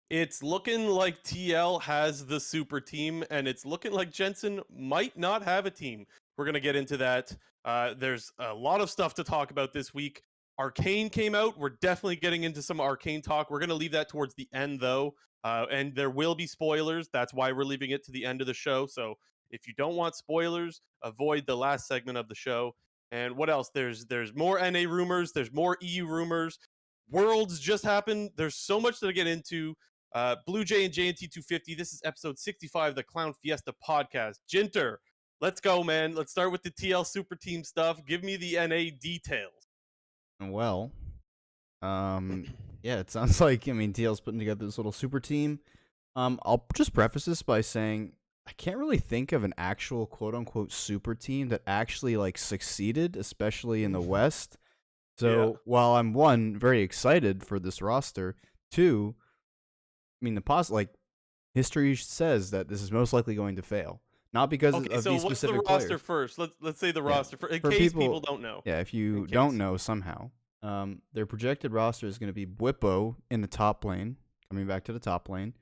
It's looking like TL has the super team, and it's looking like Jensen might not have a team. We're going to get into that. There's a lot of stuff to talk about this week. Arcane came out. We're definitely getting into some Arcane talk. We're going to leave that towards the end, though. And there will be spoilers. That's why we're leaving it to the end of the show. So if you don't want spoilers, avoid the last segment of the show. And what else? There's more NA rumors. There's more EU rumors. Worlds just happened. There's so much to get into. Blue Jay and JNT 250. This is episode 65 of the Clown Fiesta podcast. Jinter, let's go, man. Let's start with the TL Super Team stuff. Give me the NA details. Well, yeah, it sounds like TL's putting together this little super team. I'll just preface this by saying I can't really think of an actual quote unquote super team that actually succeeded, especially in the West. So while I'm very excited for this roster, two, history says that this is most likely going to fail. Not because of these what's specific the roster players. first? Let's say the roster in for case people don't know. Yeah, if you don't know somehow, their projected roster is going to be Bwippo in the top lane, coming back to the top lane,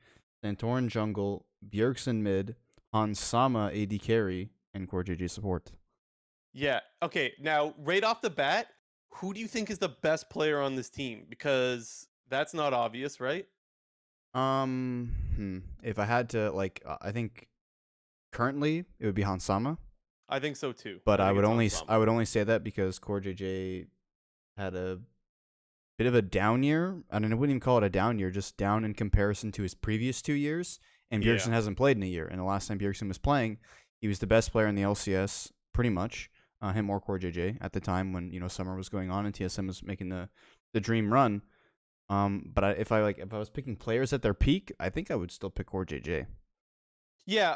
Santorin jungle, Bjergsen mid, Hansama AD carry, and Core JJ support. Yeah. Okay. Now, right off the bat, who do you think is the best player on this team? Because that's not obvious, right? If I had to, I think currently it would be Hansama. I think so too. But I would only say that because Core JJ had a bit of a down year. I wouldn't even call it a down year, just down in comparison to his previous 2 years. And Bjergsen hasn't played in a year. And the last time Bjergsen was playing, he was the best player in the LCS, pretty much. Him or Core JJ at the time when summer was going on and TSM was making the dream run. But if I was picking players at their peak, I think I would still pick Core JJ. Yeah,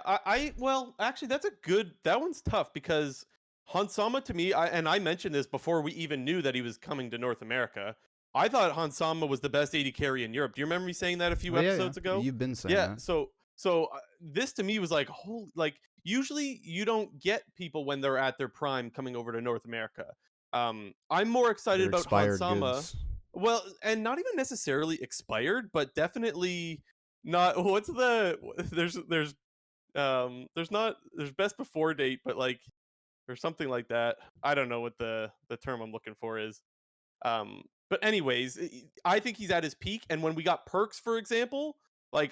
well, actually, that one's tough because Hansama to me, I mentioned this before we even knew that he was coming to North America. I thought Hansama was the best AD carry in Europe. Do you remember me saying that a few episodes ago? You've been saying that. So this to me was usually you don't get people when they're at their prime coming over to North America. I'm more excited about Hansama. Goods. Well, and not even necessarily expired, but definitely not. There's best before date, but or something like that. I don't know what the term I'm looking for is. But anyways, I think he's at his peak. And when we got Perks, for example,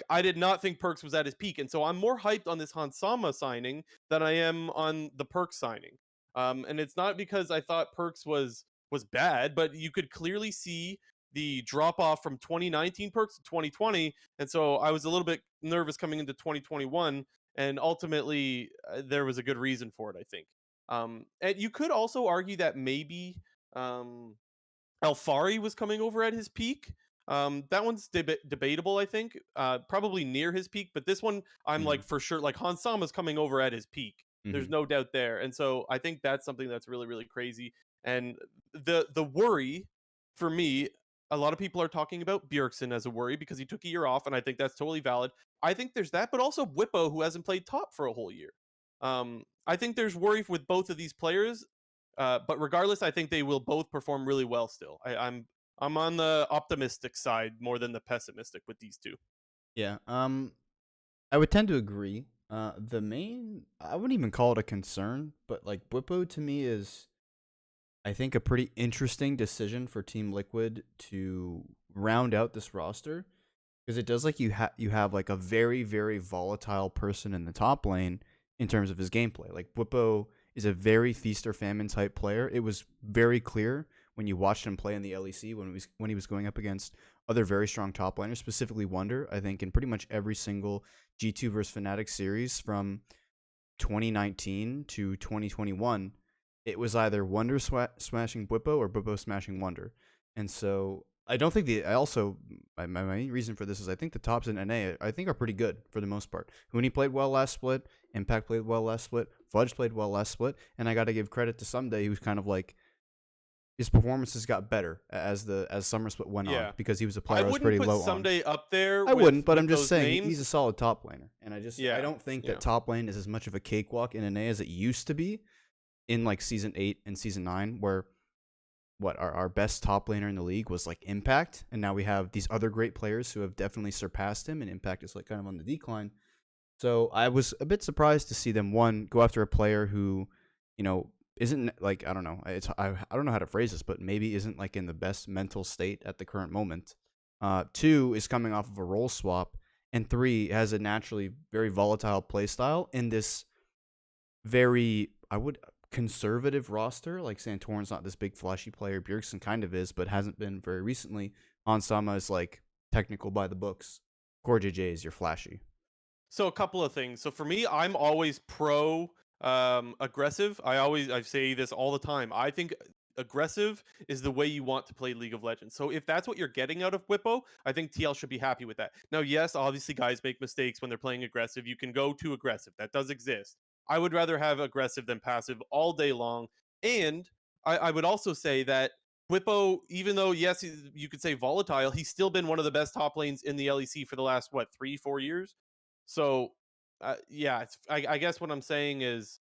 I did not think Perks was at his peak. And so I'm more hyped on this Hansama signing than I am on the Perks signing. And it's not because I thought Perks was bad, but you could clearly see the drop off from 2019 Perks to 2020. And so I was a little bit nervous coming into 2021. And ultimately, there was a good reason for it, I think. And you could also argue that maybe Alfari was coming over at his peak. That one's debatable, I think. Probably near his peak, but this one, I'm for sure, Hansama's coming over at his peak. There's no doubt there. And so I think that's something that's really, really crazy. And the worry for me, a lot of people are talking about Bjergsen as a worry because he took a year off, and I think that's totally valid. I think there's that, but also Bwippo, who hasn't played top for a whole year. I think there's worry with both of these players, but regardless, I think they will both perform really well still. I'm on the optimistic side more than the pessimistic with these two. Yeah, I would tend to agree. I wouldn't even call it a concern, but Bwippo to me is, I think, a pretty interesting decision for Team Liquid to round out this roster, because it does you have a very, very volatile person in the top lane in terms of his gameplay. Bwippo is a very feast or famine type player. It was very clear when you watched him play in the LEC when he was going up against other very strong top laners, specifically Wunder. I think in pretty much every single G2 versus Fnatic series from 2019 to 2021, it was either Wunder smashing Bwippo or Bwippo smashing Wunder. And so I don't think my main reason for this is I think the tops in NA I think are pretty good for the most part. Huni played well last split, Impact played well last split, Fudge played well last split, and I got to give credit to Someday, who's kind of his performances got better as summer split went on, because he was a player I was pretty low on. I wouldn't put Someday up there. I wouldn't, but I'm just saying he's a solid top laner, and I don't think that top lane is as much of a cakewalk in NA as it used to be in season 8 and season 9, where what our best top laner in the league was like Impact, and now we have these other great players who have definitely surpassed him, and Impact is like kind of on the decline. So I was a bit surprised to see them one go after a player who, isn't like, I don't know, I don't know how to phrase this, but maybe isn't like in the best mental state at the current moment. Two is coming off of a role swap, and three has a naturally very volatile play style in this very, I would, conservative roster. Like Santorin's not this big flashy player. Bjergsen kind of is, but hasn't been very recently. Hansama is like technical by the books. Core JJ is your flashy. So a couple of things. So for me, I'm always pro aggressive. I say this all the time. I think aggressive is the way you want to play League of Legends. So if that's what you're getting out of Whippo, I think TL should be happy with that. Now, yes, obviously guys make mistakes when they're playing aggressive. You can go too aggressive. That does exist. I would rather have aggressive than passive all day long. And I would also say that Whippo, even though yes, you could say volatile, he's still been one of the best top lanes in the LEC for the last 3-4 years. So, yeah, I guess what I'm saying is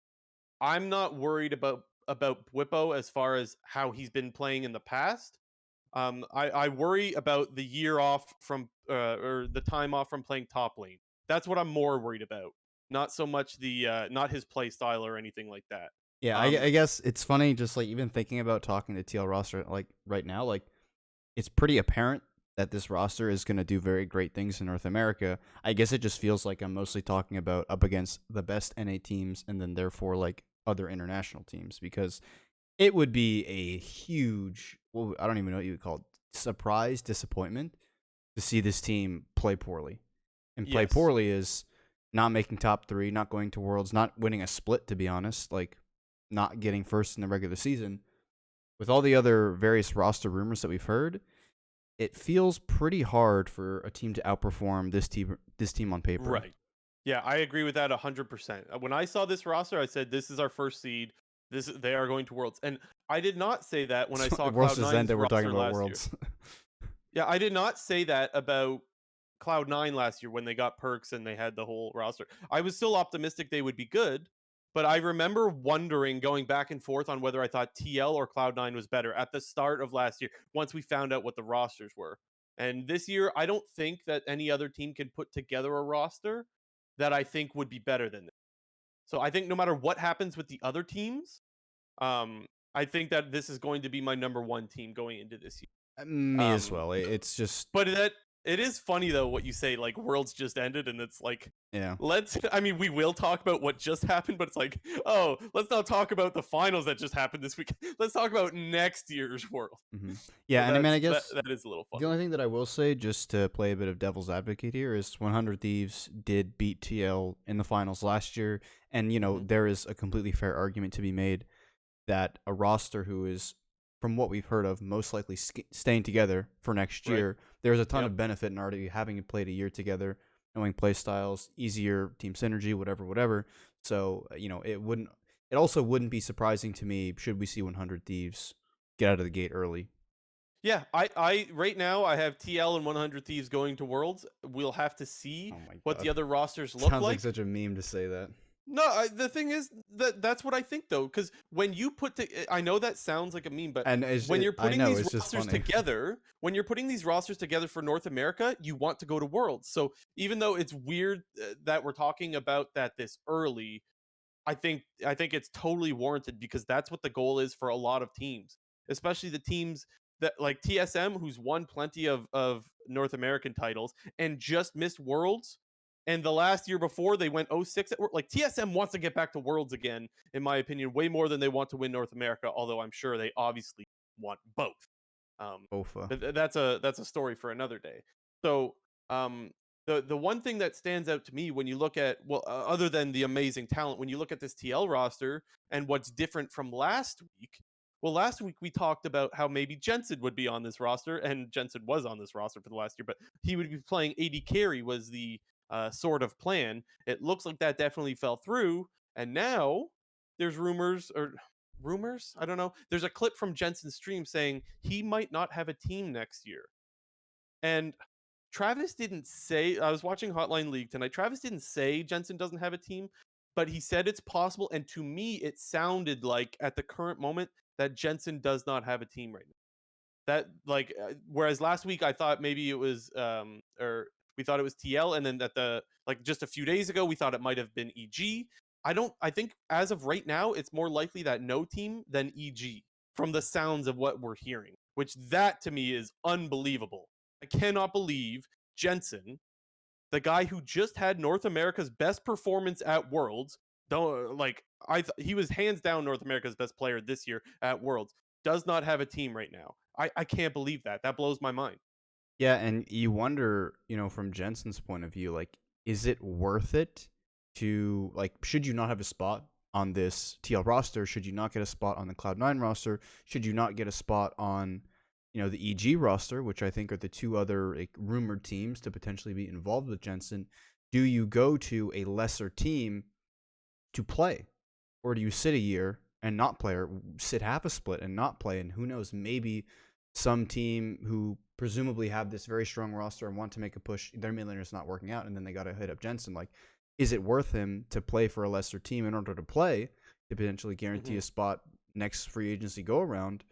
I'm not worried about Whippo as far as how he's been playing in the past. I worry about the year off from or the time off from playing top lane. That's what I'm more worried about. Not so much the not his play style or anything like that. Yeah, I guess it's funny just like even thinking about talking to TL roster like right now, like it's pretty apparent that this roster is going to do very great things in North America. I guess it just feels like I'm mostly talking about up against the best NA teams and then therefore like other international teams, because it would be a huge, well, I don't even know what you would call it, surprise disappointment to see this team play poorly. And play Yes. poorly is not making top 3, not going to Worlds, not winning a split, to be honest, like not getting first in the regular season. With all the other various roster rumors that we've heard, it feels pretty hard for a team to outperform this team on paper. Right. Yeah, I agree with that 100%. When I saw this roster, I said this is our first seed. They are going to Worlds, and I did not say that when I saw Worlds just Cloud9's ended. We're talking roster about last year. Worlds. Yeah, I did not say that about Cloud9 last year when they got perks and they had the whole roster. I was still optimistic they would be good, but I remember wondering, going back and forth on whether I thought TL or Cloud9 was better at the start of last year once we found out what the rosters were. And this year, I don't think that any other team can put together a roster that I think would be better than this. So I think no matter what happens with the other teams, I think that this is going to be my number one team going into this year. Me as well. It's just, But it is funny though what you say, like Worlds just ended, and it's like, yeah. I mean, we will talk about what just happened, but it's like, oh, let's not talk about the finals that just happened this week. Let's talk about next year's World. Mm-hmm. Yeah, So and I mean, I guess that is a little fun. the only thing that I will say, just to play a bit of devil's advocate here, is 100 Thieves did beat TL in the finals last year, and there is a completely fair argument to be made that a roster who is, from what we've heard of, most likely staying together for next year, there's a ton of benefit in already having played a year together, knowing play styles, easier team synergy, whatever. So it also wouldn't be surprising to me should we see 100 Thieves get out of the gate early. Yeah, I right now I have TL and 100 Thieves going to Worlds. We'll have to see what the other rosters look Sounds like like. such a meme to say that. No, the thing is that's what I think though, because when you I know that sounds like a meme, but when you're putting these rosters together, when you're putting these rosters together for North America, you want to go to Worlds. So even though it's weird that we're talking about that this early, I think it's totally warranted because that's what the goal is for a lot of teams, especially the teams that like TSM, who's won plenty of North American titles and just missed Worlds. And the last year before they went 06 at like TSM wants to get back to Worlds again, in my opinion, way more than they want to win North America. Although I'm sure they obviously want both. But that's a story for another day. So the one thing that stands out to me when you look at other than the amazing talent, when you look at this TL roster and what's different from last week. Well, last week we talked about how maybe Jensen would be on this roster, and Jensen was on this roster for the last year, but he would be playing AD carry was the sort of plan. It looks like that definitely fell through, and now there's rumors. I don't know. There's a clip from Jensen's stream saying he might not have a team next year. And Travis didn't say, I was watching Hotline League tonight. Travis didn't say Jensen doesn't have a team, but he said it's possible. And to me, it sounded like at the current moment that Jensen does not have a team right now. That like whereas last week I thought maybe it was or we thought it was TL, and then at the like just a few days ago we thought it might have been EG. I think as of right now it's more likely that no team than EG from the sounds of what we're hearing, which that to me is unbelievable. I cannot believe Jensen, the guy who just had North America's best performance at Worlds, don't like he was hands down North America's best player this year at Worlds, does not have a team right now. I can't believe that. That blows my mind. Yeah, and you wonder, from Jensen's point of view, like, is it worth it to, like, should you not have a spot on this TL roster? Should you not get a spot on the Cloud9 roster? Should you not get a spot on, the EG roster, which I think are the two other like, rumored teams to potentially be involved with Jensen? Do you go to a lesser team to play? Or do you sit a year and not play, or sit half a split and not play? And who knows, maybe some team who presumably have this very strong roster and want to make a push, their mid laner's not working out, and then they got to hit up Jensen. Like, is it worth him to play for a lesser team in order to play to potentially guarantee a spot next free agency go around?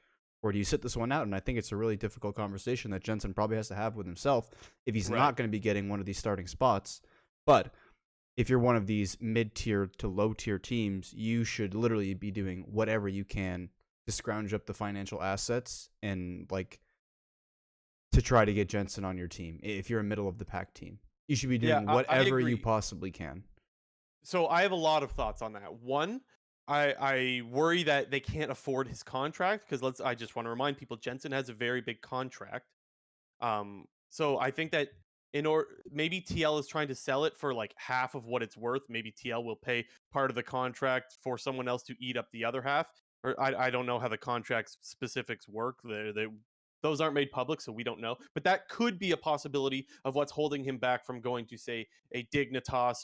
Or do you sit this one out? And I think it's a really difficult conversation that Jensen probably has to have with himself if he's not going to be getting one of these starting spots. But if you're one of these mid-tier to low-tier teams, you should literally be doing whatever you can to scrounge up the financial assets and like to try to get Jensen on your team. If you're a middle of the pack team, you should be doing whatever you possibly can. So I have a lot of thoughts on that. One, I worry that they can't afford his contract because I just want to remind people Jensen has a very big contract. So I think that maybe TL is trying to sell it for like half of what it's worth. Maybe TL will pay part of the contract for someone else to eat up the other half. Or I don't know how the contract specifics work. Those aren't made public, so we don't know. But that could be a possibility of what's holding him back from going to say a Dignitas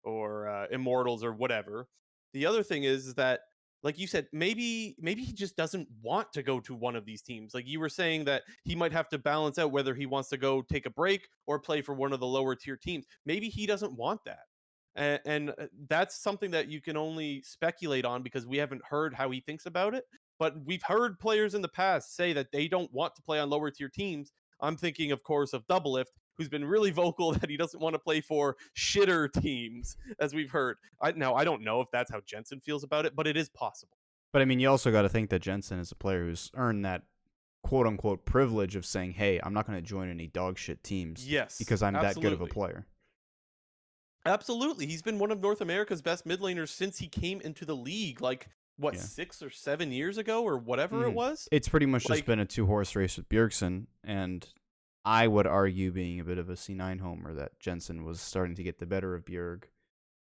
or Immortals or whatever. The other thing is that, like you said, maybe he just doesn't want to go to one of these teams. Like you were saying that he might have to balance out whether he wants to go take a break or play for one of the lower tier teams. Maybe he doesn't want that. And that's something that you can only speculate on because we haven't heard how he thinks about it. But we've heard players in the past say that they don't want to play on lower tier teams. I'm thinking, of course, of Doublelift, who's been really vocal that he doesn't want to play for shitter teams, as we've heard. Now, I don't know if that's how Jensen feels about it, but it is possible. But I mean, you also got to think that Jensen is a player who's earned that quote unquote privilege of saying, hey, I'm not going to join any dog shit teams because I'm that good of a player. Absolutely. He's been one of North America's best mid laners since he came into the league, 6 or 7 years ago or whatever it was? It's pretty much just been a 2-horse race with Bjergsen, and I would argue, being a bit of a C9 homer, that Jensen was starting to get the better of Bjerg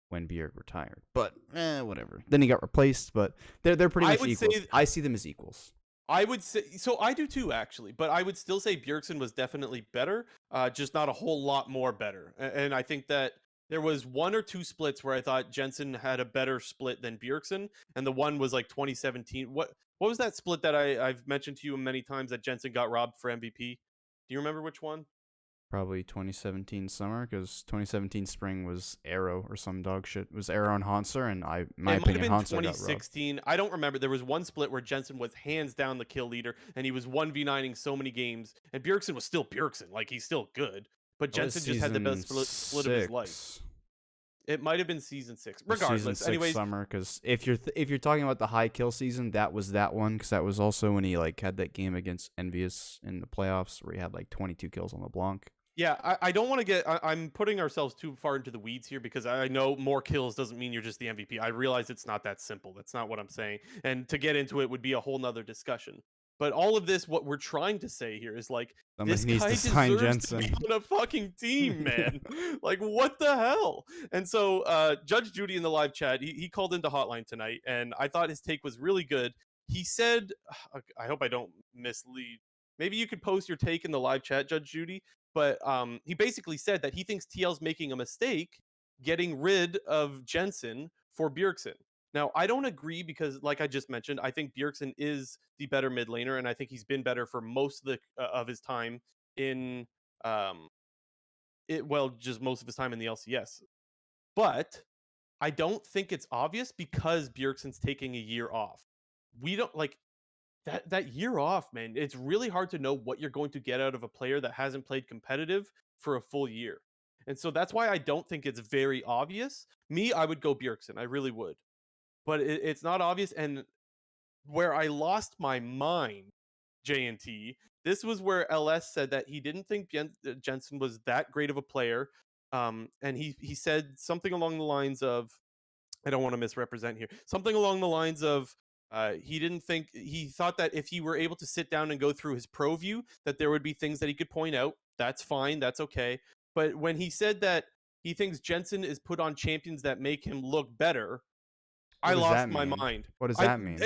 when Bjerg retired. But, whatever. Then he got replaced, but they're pretty much equals. I see them as equals. I would say, so I do too, actually, but I would still say Bjergsen was definitely better, just not a whole lot more better. And I think that there was 1 or 2 splits where I thought Jensen had a better split than Bjergsen, and the one was like 2017. What was that split that I've mentioned to you many times that Jensen got robbed for MVP? Do you remember which one? Probably 2017 summer, because 2017 spring was Arrow or some dog shit. It was Arrow and Hanser, and my opinion, Hanser got robbed. 2016. I don't remember. There was one split where Jensen was hands down the kill leader, and he was 1v9ing so many games, and Bjergsen was still Bjergsen. Like, he's still good, but Jensen just had the best split of his life. It might have been season 6. Regardless, season 6 anyways, summer. Because if you're talking about the high kill season, that was that one. Because that was also when he had that game against Envious in the playoffs where he had 22 kills on LeBlanc. Yeah, I don't want to get. I'm putting ourselves too far into the weeds here because I know more kills doesn't mean you're just the MVP. I realize it's not that simple. That's not what I'm saying. And to get into it would be a whole nother discussion. But all of this, what we're trying to say here is this guy deserves to be on a fucking team, man. What the hell? And so Judge Judy in the live chat, he called into Hotline tonight, and I thought his take was really good. He said, I hope I don't mislead. Maybe you could post your take in the live chat, Judge Judy. But he basically said that he thinks TL's making a mistake getting rid of Jensen for Bjergsen. Now, I don't agree because, like I just mentioned, I think Bjergsen is the better mid laner, and I think he's been better for most of his time in just most of his time in the LCS. But I don't think it's obvious because Bjergsen's taking a year off. We don't that year off, man, it's really hard to know what you're going to get out of a player that hasn't played competitive for a full year. And so that's why I don't think it's very obvious. Me, I would go Bjergsen. I really would. But it's not obvious. And where I lost my mind, JNT, this was where LS said that he didn't think Jensen was that great of a player. And he said something along the lines of, I don't want to misrepresent here. Something along the lines of he thought that if he were able to sit down and go through his pro view, that there would be things that he could point out. That's fine. That's okay. But when he said that he thinks Jensen is put on champions that make him look better, I What does lost that my mean? mind. What does that mean?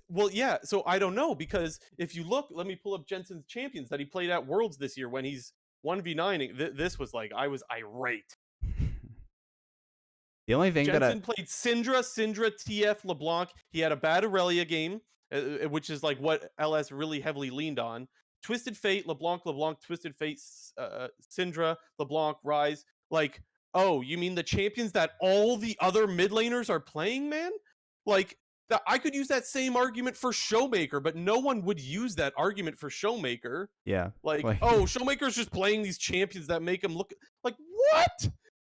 Well, yeah. So I don't know, because if you look, let me pull up Jensen's champions that he played at Worlds this year when he's 1v9. This was like, I was irate. The only thing Jensen played Syndra, TF, LeBlanc. He had a bad Aurelia game, which is like what LS really heavily leaned on. Twisted Fate, LeBlanc, Twisted Fate, Syndra, LeBlanc, Rise. Like, oh, you mean the champions that all the other mid laners are playing, man? Like, I could use that same argument for Showmaker, but no one would use that argument for Showmaker. yeah. Like, oh, Showmaker's just playing these champions that make him look like what?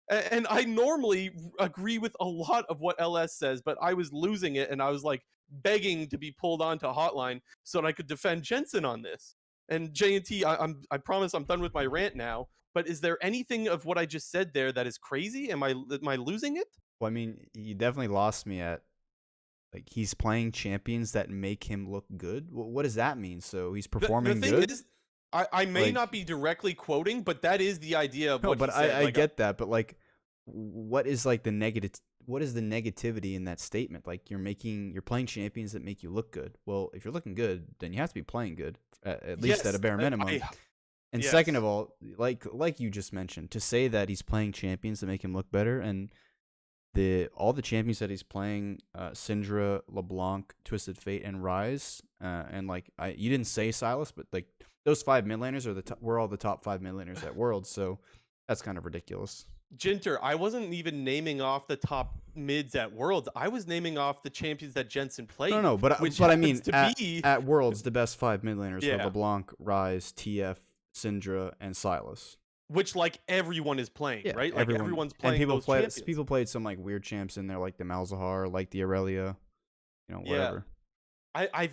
And I normally agree with a lot of what LS says, but I was losing it, and I was like begging to be pulled onto Hotline so that I could defend Jensen on this. And JNT, I promise I'm done with my rant now. But is there anything of what I just said there that is crazy? Am I losing it? Well, I mean, you definitely lost me at, like, he's playing champions that make him look good. What does that mean? So he's performing the thing good? Is, I may not be directly quoting, but that is the idea of what he said. I get that, but like, what is like the negative? What is the negativity in that statement? Like, you're playing champions that make you look good. Well, if you're looking good, then you have to be playing good, at least at a bare minimum. And second of all, like you just mentioned, to say that he's playing champions that make him look better, and all the champions that he's playing, Syndra, LeBlanc, Twisted Fate, and Rise, and like you didn't say Silas, but like those 5 mid laners were all the top 5 mid laners at Worlds, so that's kind of ridiculous. Jinter, I wasn't even naming off the top mids at Worlds. I was naming off the champions that Jensen played. No, but I mean, at Worlds, the best 5 mid laners were LeBlanc, Rise, TF, Syndra, and Silas. Which, like, everyone is playing, right? Like, everyone's playing. And people played some like weird champs in there, like the Malzahar, like the Aurelia, whatever. I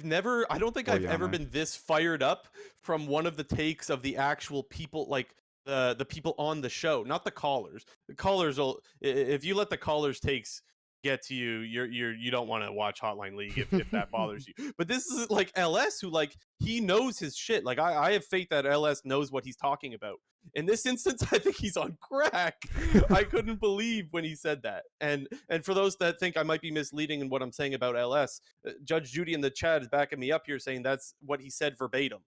don't think I've ever been this fired up from one of the takes of the actual people, like the people on the show, not the callers. The callers will, if you let the callers takes get to you, you don't want to watch Hotline League if that bothers you. But this is like LS, who, like, he knows his shit. Like, I have faith that LS knows what he's talking about. In this instance, I think he's on crack. I couldn't believe when he said that. And for those that think I might be misleading in what I'm saying about LS, Judge Judy in the chat is backing me up here, saying that's what he said verbatim.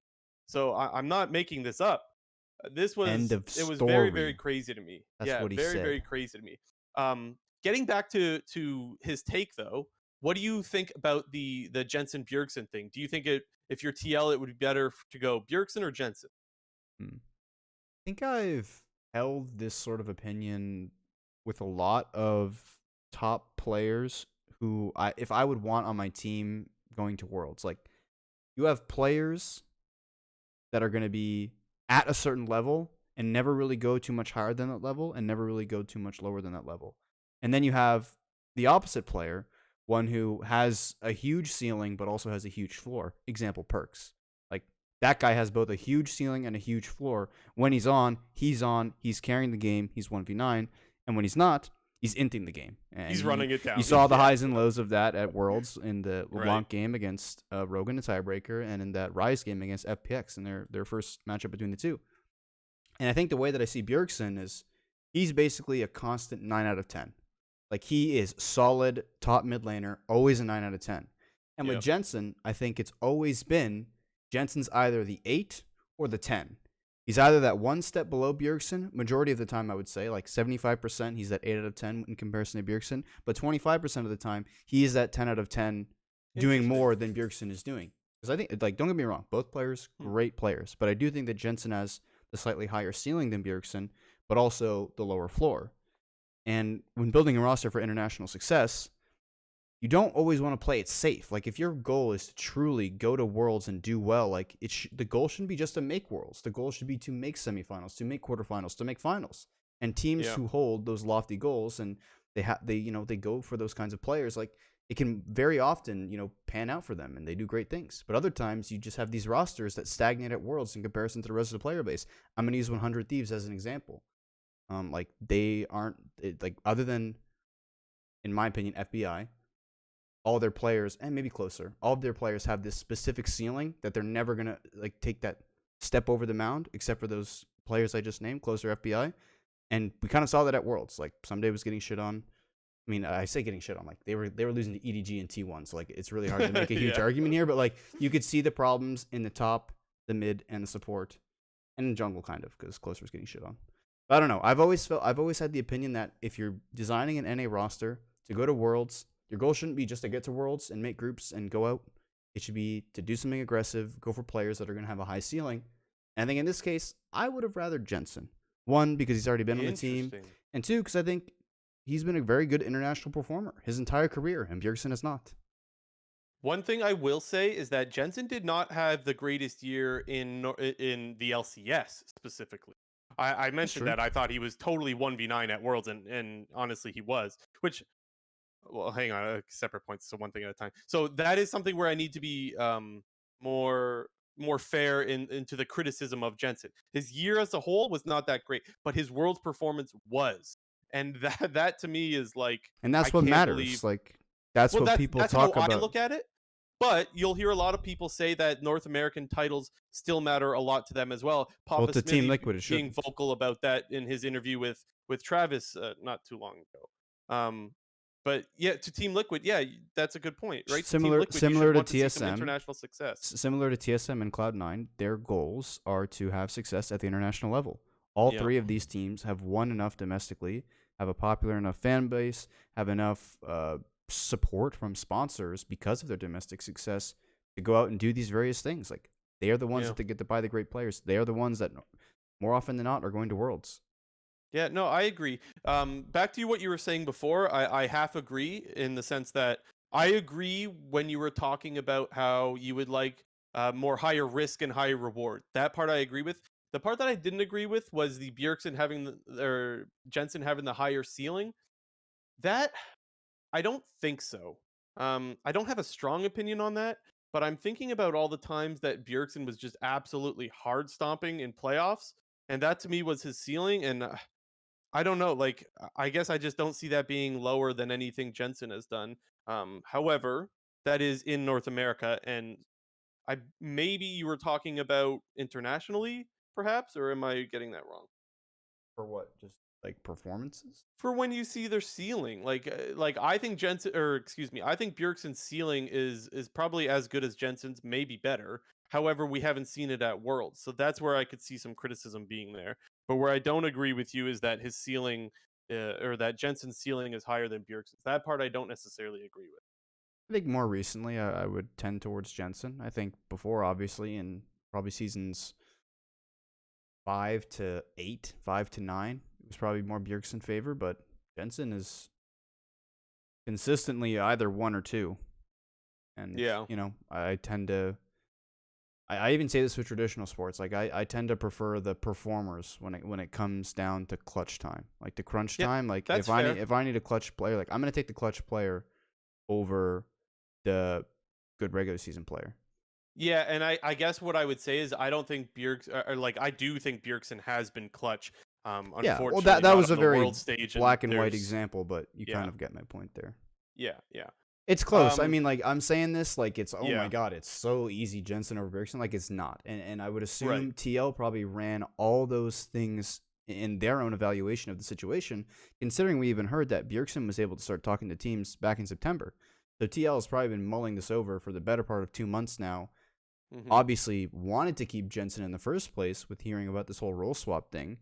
So I'm not making this up. This was it was very, very crazy to me. That's what he said. Very crazy to me. Getting back to his take, though, what do you think about the Jensen Bjergsen thing? Do you think if you're TL, it would be better to go Bjergsen or Jensen? I think I've held this sort of opinion with a lot of top players who if I would want on my team going to Worlds. Like, you have players that are going to be at a certain level and never really go too much higher than that level and never really go too much lower than that level. And then you have the opposite player, one who has a huge ceiling but also has a huge floor. Example, Perks. Like, that guy has both a huge ceiling and a huge floor. When he's on, he's carrying the game, he's 1v9, and when he's not, he's inting the game. And he's running it down. You saw the highs and lows of that at Worlds in the LeBlanc game against Rogan, the tiebreaker, and in that Rise game against FPX in their first matchup between the two. And I think the way that I see Bjergsen is he's basically a constant 9 out of 10. Like, he is solid top mid laner, always a 9 out of 10. And with Jensen, I think it's always been Jensen's either the 8 or the 10. He's either that one step below Bjergsen, majority of the time I would say, like 75%, he's that 8 out of 10 in comparison to Bjergsen, but 25% of the time, he is that 10 out of 10 doing more than Bjergsen is doing. Because I think, like, don't get me wrong, both players, great players, but I do think that Jensen has the slightly higher ceiling than Bjergsen, but also the lower floor. And when building a roster for international success, you don't always want to play it safe. Like if your goal is to truly go to Worlds and do well, like the goal shouldn't be just to make Worlds. The goal should be to make semifinals, to make quarterfinals, to make finals. And teams Yeah. who hold those lofty goals and they go for those kinds of players, like it can very often, pan out for them and they do great things. But other times you just have these rosters that stagnate at Worlds in comparison to the rest of the player base. I'm going to use 100 Thieves as an example. Like they aren't like, other than, in my opinion, FBI, all their players, and maybe closer, all of their players have this specific ceiling that they're never going to like take that step over the mound, except for those players I just named, closer FBI. And we kind of saw that at Worlds. Like Someday was getting shit on. I mean, I say getting shit on. Like they were losing to EDG and T1. So like it's really hard to make a huge argument here. But like you could see the problems in the top, the mid, and the support, and in jungle kind of, because closer was getting shit on. But I don't know. I've always had the opinion that if you're designing an NA roster to go to Worlds, your goal shouldn't be just to get to Worlds and make groups and go out. It should be to do something aggressive, go for players that are going to have a high ceiling. And I think in this case, I would have rather Jensen. One, because he's already been on the team. And two, because I think he's been a very good international performer his entire career, and Bjergsen has not. One thing I will say is that Jensen did not have the greatest year in the LCS specifically. I mentioned that I thought he was totally 1v9 at Worlds, and honestly he was. Which, well, hang on, separate points, so one thing at a time. So that is something where I need to be more fair into the criticism of Jensen. His year as a whole was not that great, but his Worlds performance was. And that to me is like, and that's what matters. Like that's what people talk about. I look at it. But you'll hear a lot of people say that North American titles still matter a lot to them as well. Papa Smithy Team Liquid being vocal about that in his interview with Travis not too long ago. But yeah, to Team Liquid, yeah, that's a good point, right? Similar to TSM, international success. Similar to TSM and Cloud9, their goals are to have success at the international level. All three of these teams have won enough domestically, have a popular enough fan base, have enough support from sponsors because of their domestic success to go out and do these various things. Like they are the ones that get to buy the great players. They are the ones that more often than not are going to Worlds. Yeah, no, I agree. Back to what you were saying before, I half agree in the sense that I agree when you were talking about how you would like more higher risk and higher reward. That part I agree with. The part that I didn't agree with was the Bjergsen or Jensen having the higher ceiling. That I don't think so. I don't have a strong opinion on that, but I'm thinking about all the times that Bjergsen was just absolutely hard stomping in playoffs, and that to me was his ceiling. And I don't know, like I guess I just don't see that being lower than anything Jensen has done. However, that is in North America, and maybe you were talking about internationally, perhaps, or am I getting that wrong? For what? Just like performances? For when you see their ceiling, like I think I think Bjergsen's ceiling is probably as good as Jensen's, maybe better. However, we haven't seen it at Worlds, so that's where I could see some criticism being there. But where I don't agree with you is that his ceiling, or that Jensen's ceiling is higher than Bjergsen's. That part I don't necessarily agree with. I think more recently I would tend towards Jensen. I think before, obviously, in probably seasons 5 to 8, 5 to 9, it was probably more Bjergsen favor, but Jensen is consistently either 1 or 2. And, I tend to... I even say this with traditional sports. Like I tend to prefer the performers when it comes down to clutch time, like the crunch time. Like if I need a clutch player, like I'm gonna take the clutch player over the good regular season player. Yeah, and I guess what I would say is I don't think I do think Bjergsen has been clutch. Unfortunately, well, that was a very black and white there's... example, but you kind of get my point there. Yeah. It's close. I mean, like, I'm saying this like it's, my God, it's so easy Jensen over Bjergsen. Like, it's not. And I would assume TL probably ran all those things in their own evaluation of the situation, considering we even heard that Bjergsen was able to start talking to teams back in September. So TL has probably been mulling this over for the better part of 2 months now. Mm-hmm. Obviously wanted to keep Jensen in the first place with hearing about this whole role swap thing.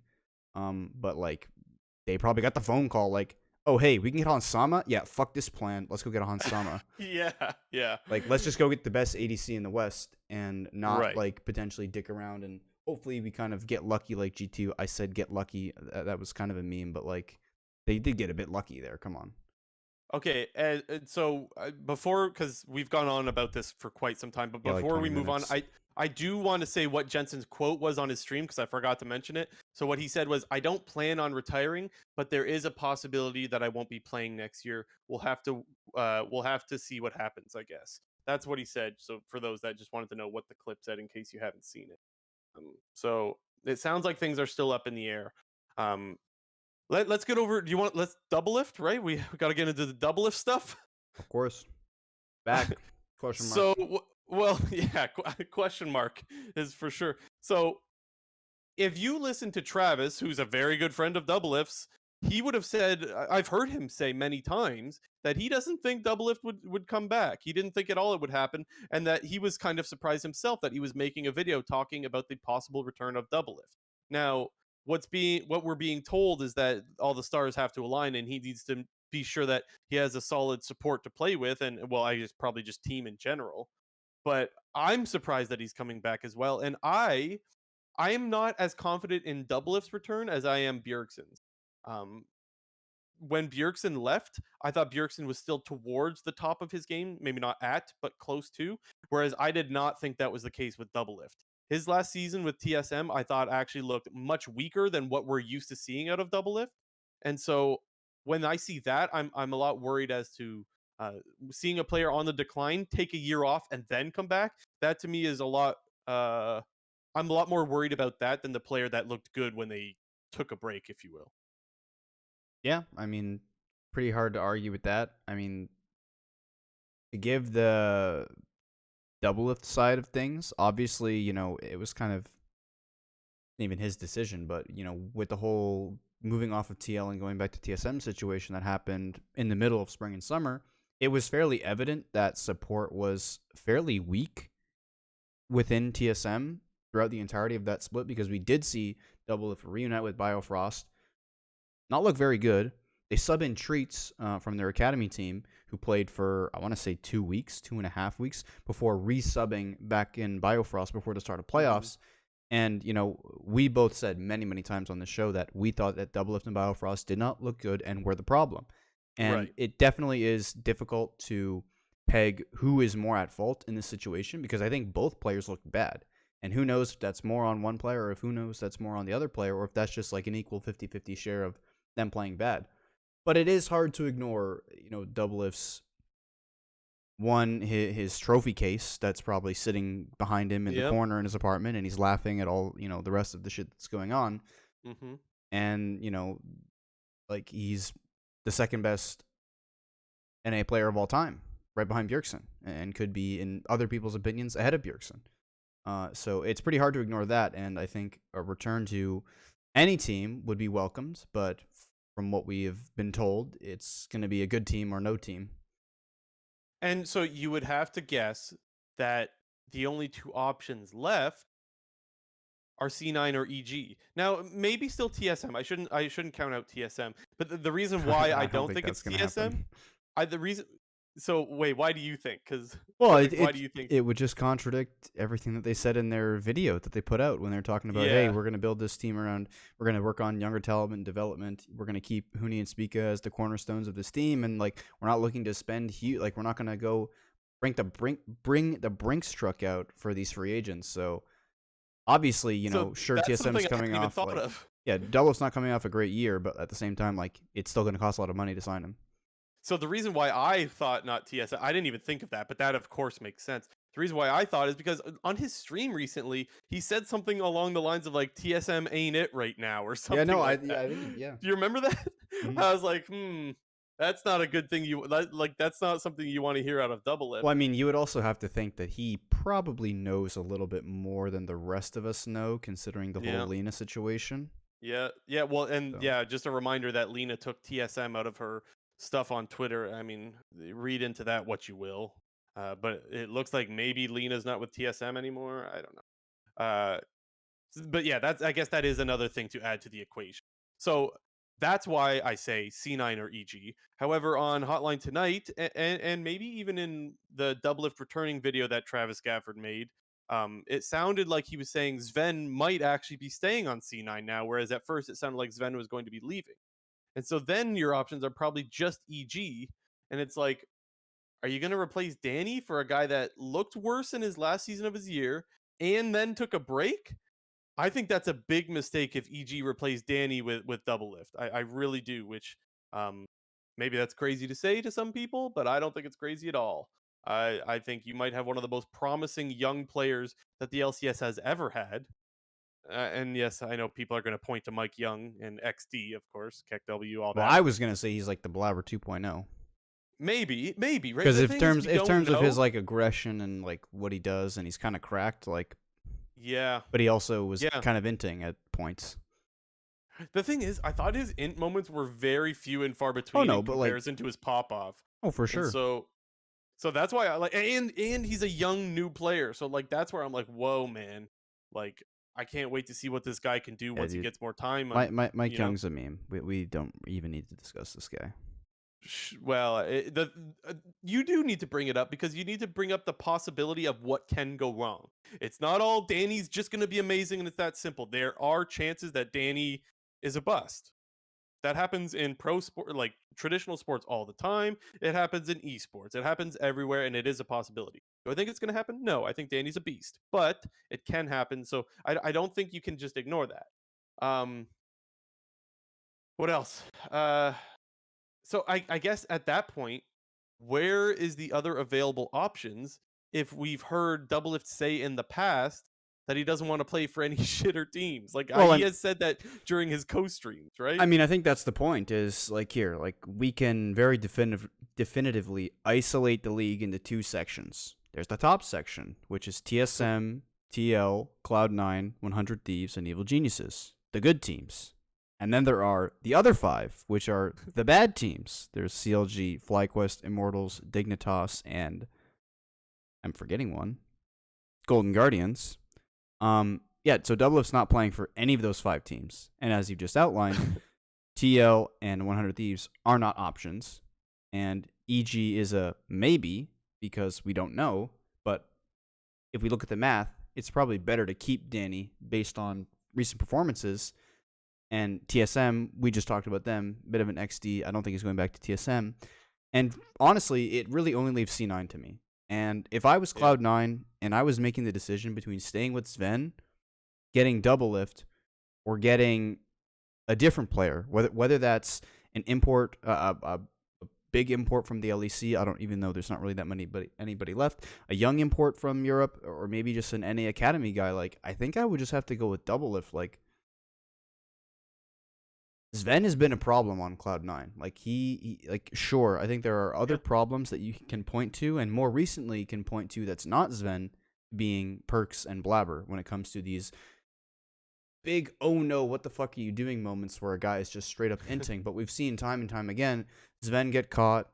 But, like, they probably got the phone call, like, oh, hey, we can get on Sama? Yeah, fuck this plan. Let's go get on Sama. Yeah. Like, let's just go get the best ADC in the West and not, like, potentially dick around. And hopefully we kind of get lucky like G2. I said get lucky. That was kind of a meme, but, like, they did get a bit lucky there. Come on. Okay, and so before, because we've gone on about this for quite some time, but Yeah, like before 20 we move on, minutes. I do want to say what Jensen's quote was on his stream because I forgot to mention it. So what he said was, "I don't plan on retiring, but there is a possibility that I won't be playing next year. We'll have to see what happens, I guess." That's what he said. So for those that just wanted to know what the clip said, in case you haven't seen it, so it sounds like things are still up in the air. Um, let's get over. Do you want? Let's double lift, right? We got to get into the double lift stuff. Of course. Back. Question mark. So, well, yeah, question mark is for sure. So, if you listen to Travis, who's a very good friend of Doublelift's, he would have said, I've heard him say many times that he doesn't think Doublelift would come back. He didn't think at all it would happen, and that he was kind of surprised himself that he was making a video talking about the possible return of Doublelift. Now, what we're being told is that all the stars have to align, and he needs to be sure that he has a solid support to play with, and well, I guess probably just team in general. But I'm surprised that he's coming back as well, and I am not as confident in Doublelift's return as I am Bjergsen's. Um, when Bjergsen left, I thought Bjergsen was still towards the top of his game, maybe not at, but close to. Whereas I did not think that was the case with Doublelift. His last season with TSM, I thought actually looked much weaker than what we're used to seeing out of Doublelift. And so when I see that, I'm a lot worried as to uh, seeing a player on the decline take a year off and then come back. That to me is a lot. I'm a lot more worried about that than the player that looked good when they took a break, if you will. Yeah, I mean, pretty hard to argue with that. I mean, to give the Doublelift side of things, obviously, it was kind of even his decision, but with the whole moving off of TL and going back to TSM situation that happened in the middle of spring and summer, it was fairly evident that support was fairly weak within TSM throughout the entirety of that split, because we did see Doublelift reunite with Biofrost not look very good. They sub in Treats from their academy team, who played for, I want to say, 2 weeks, 2.5 weeks, before resubbing back in Biofrost before the start of playoffs. And, we both said many, many times on the show that we thought that Doublelift and Biofrost did not look good and were the problem. And Right. it definitely is difficult to peg who is more at fault in this situation, because I think both players looked bad. And who knows if that's more on one player, or if who knows that's more on the other player, or if that's just like an equal 50-50 share of them playing bad. But it is hard to ignore, Doublelift's his trophy case that's probably sitting behind him in the Yep. corner in his apartment, and he's laughing at all, the rest of the shit that's going on. Mm-hmm. And, like, he's the second best NA player of all time, right behind Bjergsen, and could be, in other people's opinions, ahead of Bjergsen. So it's pretty hard to ignore that, and I think a return to any team would be welcomed, but from what we have been told, it's going to be a good team or no team. And so you would have to guess that the only two options left are C9 or EG. Now, maybe still TSM. I shouldn't count out TSM. But the reason why I I don't don't think think that's it's going to TSM, happen. the reason. So wait, why do you think? Because Well, like, why do you think? it would just contradict everything that they said in their video that they put out when they're talking about, hey, Yeah. we're going to build this team around, we're going to work on younger talent and development. We're going to keep Huni and Spica as the cornerstones of this team, and like we're not looking to spend huge. Like we're not going to go bring the Brinks truck out for these free agents. So obviously, So sure, that's TSM's something I coming hadn't even off thought like, of. yeah, Double's not coming off a great year, but at the same time, like it's still going to cost a lot of money to sign him. So the reason why I thought not TSM, I didn't even think of that, but that of course makes sense. The reason why I thought is because on his stream recently, he said something along the lines of like TSM ain't it right now or Yeah, something no, like that. I think, yeah. Do you remember that? Mhm. I was like, that's not a good thing. That's not something you want to hear out of Doublelift. Well, I mean, you would also have to think that he probably knows a little bit more than the rest of us know, considering the whole Yeah, Lena situation. yeah. Well, and So, yeah, just a reminder that Lena took TSM out of her stuff on Twitter. I mean, read into that what you will. But it looks like maybe Lena's not with TSM anymore. I don't know. But yeah, that's I guess that is another thing to add to the equation. So that's why I say C9 or EG. However, on Hotline Tonight, and maybe even in the Doublelift returning video that Travis Gafford made, it sounded like he was saying Sven might actually be staying on C9 now, whereas at first it sounded like Sven was going to be leaving. And so then your options are probably just EG. And it's like, are you going to replace Danny for a guy that looked worse in his last season of his year and then took a break? I think that's a big mistake if EG replaced Danny with Doublelift. I really do, which um, maybe that's crazy to say to some people, but I don't think it's crazy at all. I think you might have one of the most promising young players that the LCS has ever had. And yes, I know people are going to point to Mike Young and XD, of course, KEKW, all Well, that. I was gonna say he's like the Blabber 2.0. Maybe, right? Because The if thing is, terms we if don't terms of his know. like aggression and like what he does, and he's kind of cracked, like, Yeah, but he also was yeah. kind of inting at points. The thing is, I thought his int moments were very few and far Oh between no, in but like, comparison to his Popoff. oh for And sure. so that's why I like, and he's a young new player. So like that's where I'm like, whoa, man. Like I can't wait to see what this guy can do Yeah, once he dude. gets more time Mike Young's a meme. We don't even need to discuss this guy. Well, you do need to bring it up because you need to bring up the possibility of what can go wrong. It's not all Danny's just going to be amazing and it's that simple. There are chances that Danny is a bust. That happens in pro sport, like traditional sports, all the time. It happens in esports. It happens everywhere, and it is a possibility. Do I think it's going to happen? No, I think Danny's a beast, but it can happen. So I don't think you can just ignore that. What else? So I guess at that point, where is the other available options if we've heard Doublelift say in the past that he doesn't want to play for any shitter teams? Like Well, he has said that during his co-streams, right? I mean, I think that's the point. Is like here, like we can very definitively isolate the league into two sections. There's the top section, which is TSM, TL, Cloud9, 100 Thieves, and Evil Geniuses, the good teams. And then there are the other five, which are the bad teams. There's CLG, FlyQuest, Immortals, Dignitas, and I'm forgetting one, Golden Guardians. Yeah, so Doublelift's not playing for any of those five teams. And as you just outlined, TL and 100 Thieves are not options. And EG is a maybe because we don't know. But if we look at the math, it's probably better to keep Danny based on recent performances. And TSM, we just talked about them. Bit of an XD. I don't think he's going back to TSM. And honestly, it really only leaves C9 to me. And if I was Cloud9 and I was making the decision between staying with Sven, getting Doublelift, or getting a different player, whether that's an import, a big import from the LEC, I don't even know, there's not really that many, but anybody left, a young import from Europe, or maybe just an NA Academy guy, like, I think I would just have to go with Doublelift. Like, Sven has been a problem on Cloud9. Like, he like, sure, I think there are other problems that you can point to, and more recently can point to that's not Sven, being Perks and Blabber when it comes to these big, oh no, what the fuck are you doing moments where a guy is just straight up inting. But we've seen time and time again Sven get caught,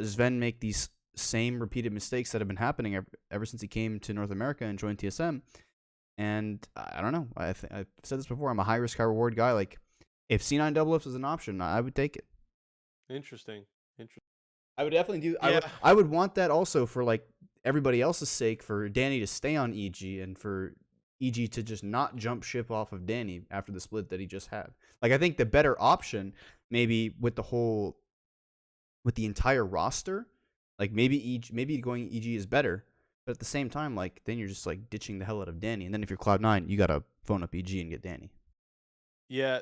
Sven make these same repeated mistakes that have been happening ever since he came to North America and joined TSM. And I don't know. I've said this before. I'm a high risk, high reward guy. Like, if C9 Doublelift is an option, I would take it. Interesting. I would definitely do. Yeah. I would want that also for like everybody else's sake, for Danny to stay on EG and for EG to just not jump ship off of Danny after the split that he just had. Like, I think the better option, maybe with the entire roster, like maybe going EG is better, but at the same time, like, then you're just like ditching the hell out of Danny, and then if you're Cloud9, you gotta phone up EG and get Danny. Yeah,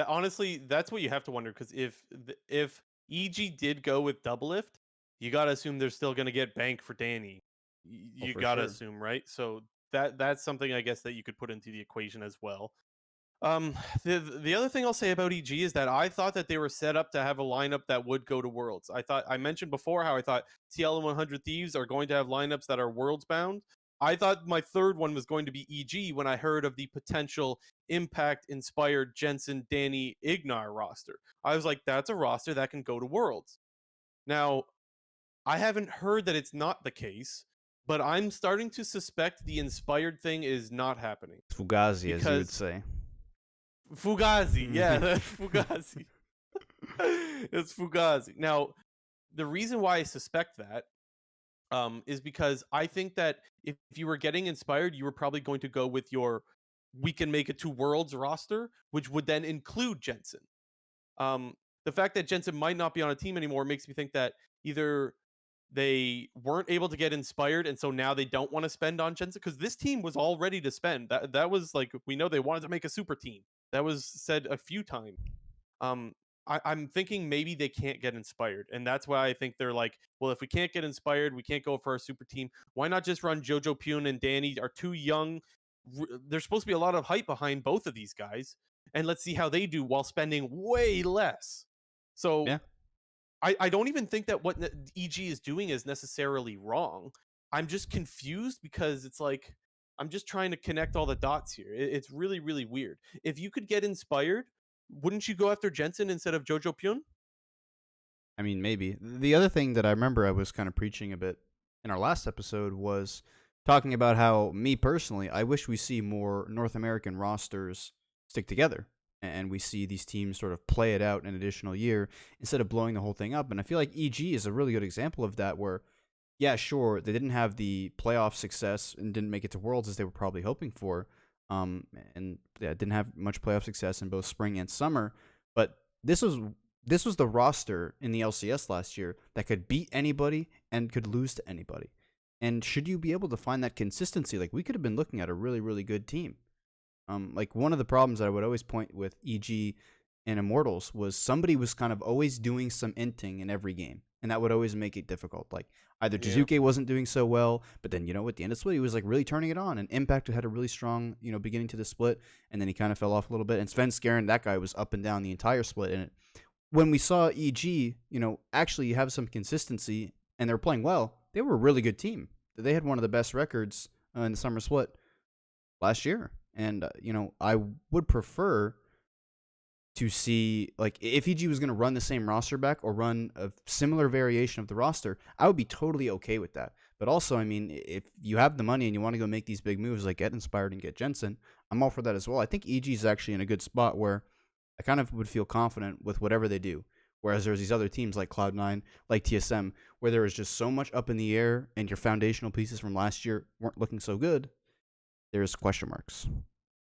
honestly, that's what you have to wonder, because if EG did go with Doublelift, you gotta assume they're still gonna get bank for Danny. You For gotta sure. assume, right? So that's something I guess that you could put into the equation as well. The other thing I'll say about EG is that I thought that they were set up to have a lineup that would go to Worlds. I mentioned before how I thought TL and 100 Thieves are going to have lineups that are Worlds bound. I thought my third one was going to be EG when I heard of the potential Impact inspired Jensen, Danny, Ignar roster. I was like, that's a roster that can go to Worlds. Now, I haven't heard that it's not the case, but I'm starting to suspect the inspired thing is not happening. Fugazi, as you would Because say. Fugazi, yeah, that's Fugazi. It's Fugazi. Now, the reason why I suspect that is because I think that if you were getting inspired, you were probably going to go with your "we can make it to Worlds" roster, which would then include Jensen. the fact that Jensen might not be on a team anymore makes me think that either they weren't able to get inspired, and so now they don't want to spend on Jensen because this team was all ready to spend. That was like, we know they wanted to make a super team. That was said a few times. um I'm thinking maybe they can't get inspired, and that's why I think they're like, well, if we can't get inspired, we can't go for a super team. Why not just run Jojo Pune and Danny are too young? There's supposed to be a lot of hype behind both of these guys, and let's see how they do while spending way less. So Yeah. I don't even think that what EG is doing is necessarily wrong. I'm just confused because it's like, I'm just trying to connect all the dots here. It's really, really weird. If you could get inspired, wouldn't you go after Jensen instead of Jojo Pyun? I mean, maybe. The other thing that I remember I was kind of preaching a bit in our last episode was talking about how, me personally, I wish we see more North American rosters stick together and we see these teams sort of play it out an additional year instead of blowing the whole thing up. And I feel like EG is a really good example of that, where, yeah, sure, they didn't have the playoff success and didn't make it to Worlds as they were probably hoping for. And yeah, didn't have much playoff success in both spring and summer. But this was the roster in the LCS last year that could beat anybody and could lose to anybody. And should you be able to find that consistency, like, we could have been looking at a really, really good team. Like, one of the problems that I would always point with EG and Immortals was somebody was kind of always doing some inting in every game, and that would always make it difficult. Like, either Yeah. Jizuke wasn't doing so well, but then, at the end of the split, he was like really turning it on, and Impact had a really strong, beginning to the split, and then he kind of fell off a little bit. And Sven Skaren, that guy was up and down the entire split, and when we saw EG, actually have some consistency and they're playing well, they were a really good team. They had one of the best records in the summer split last year. And, I would prefer to see, like, if EG was going to run the same roster back or run a similar variation of the roster, I would be totally okay with that. But also, I mean, if you have the money and you want to go make these big moves, like get inspired and get Jensen, I'm all for that as well. I think EG is actually in a good spot where I kind of would feel confident with whatever they do. Whereas there's these other teams like Cloud9, like TSM, where there is just so much up in the air and your foundational pieces from last year weren't looking so good. There's question marks.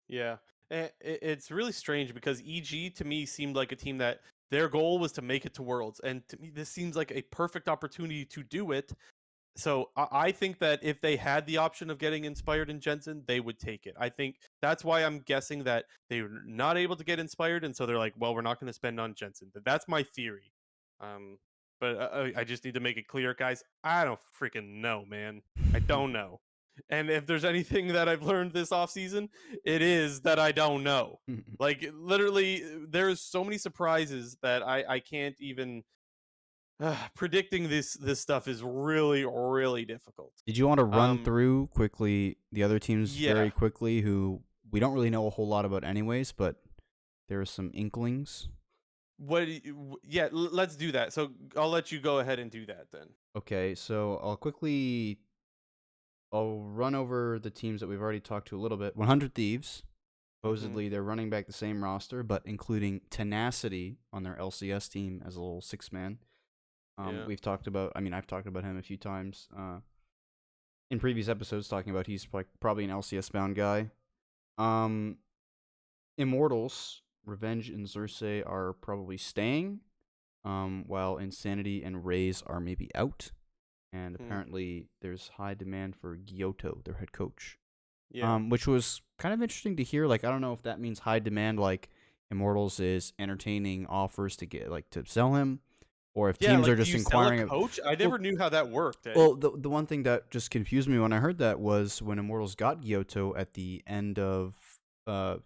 Yeah. It's really strange because EG to me seemed like a team that their goal was to make it to Worlds, and to me this seems like a perfect opportunity to do it. So I think that if they had the option of getting inspired in Jensen, they would take it. I think that's why I'm guessing that they were not able to get inspired, and so they're like, well, we're not going to spend on Jensen. That's my theory. Um, but I just need to make it clear, guys. I don't freaking know, man. I don't know. And if there's anything that I've learned this offseason, it is that I don't know. Like, literally, there's so many surprises that I can't even. Predicting this stuff is really, really difficult. Did you want to run Um, through quickly the other teams yeah. very quickly, who we don't really know a whole lot about anyways, but there are some inklings? Yeah, let's do that. So I'll let you go ahead and do that then. Okay, so I'll run over the teams that we've already talked to a little bit. 100 Thieves. Hmm. Supposedly, they're running back the same roster, but including Tenacity on their LCS team as a little six-man. Yeah. I've talked about him a few times in previous episodes, talking about he's like probably an LCS bound guy. Immortals, Revenge and Xerxes are probably staying, while Insanity and Raze are maybe out. And Hmm. apparently there's high demand for Gyoto, their head coach. Yeah. Which was kind of interesting to hear. Like, I don't know if that means high demand, like Immortals is entertaining offers to get, like, to sell him, or if Yeah, teams are like, do just you sell a inquiring. coach? I Well, never knew how that worked, eh? well, the one thing that just confused me when I heard that was when Immortals got Gyoto at the end of uh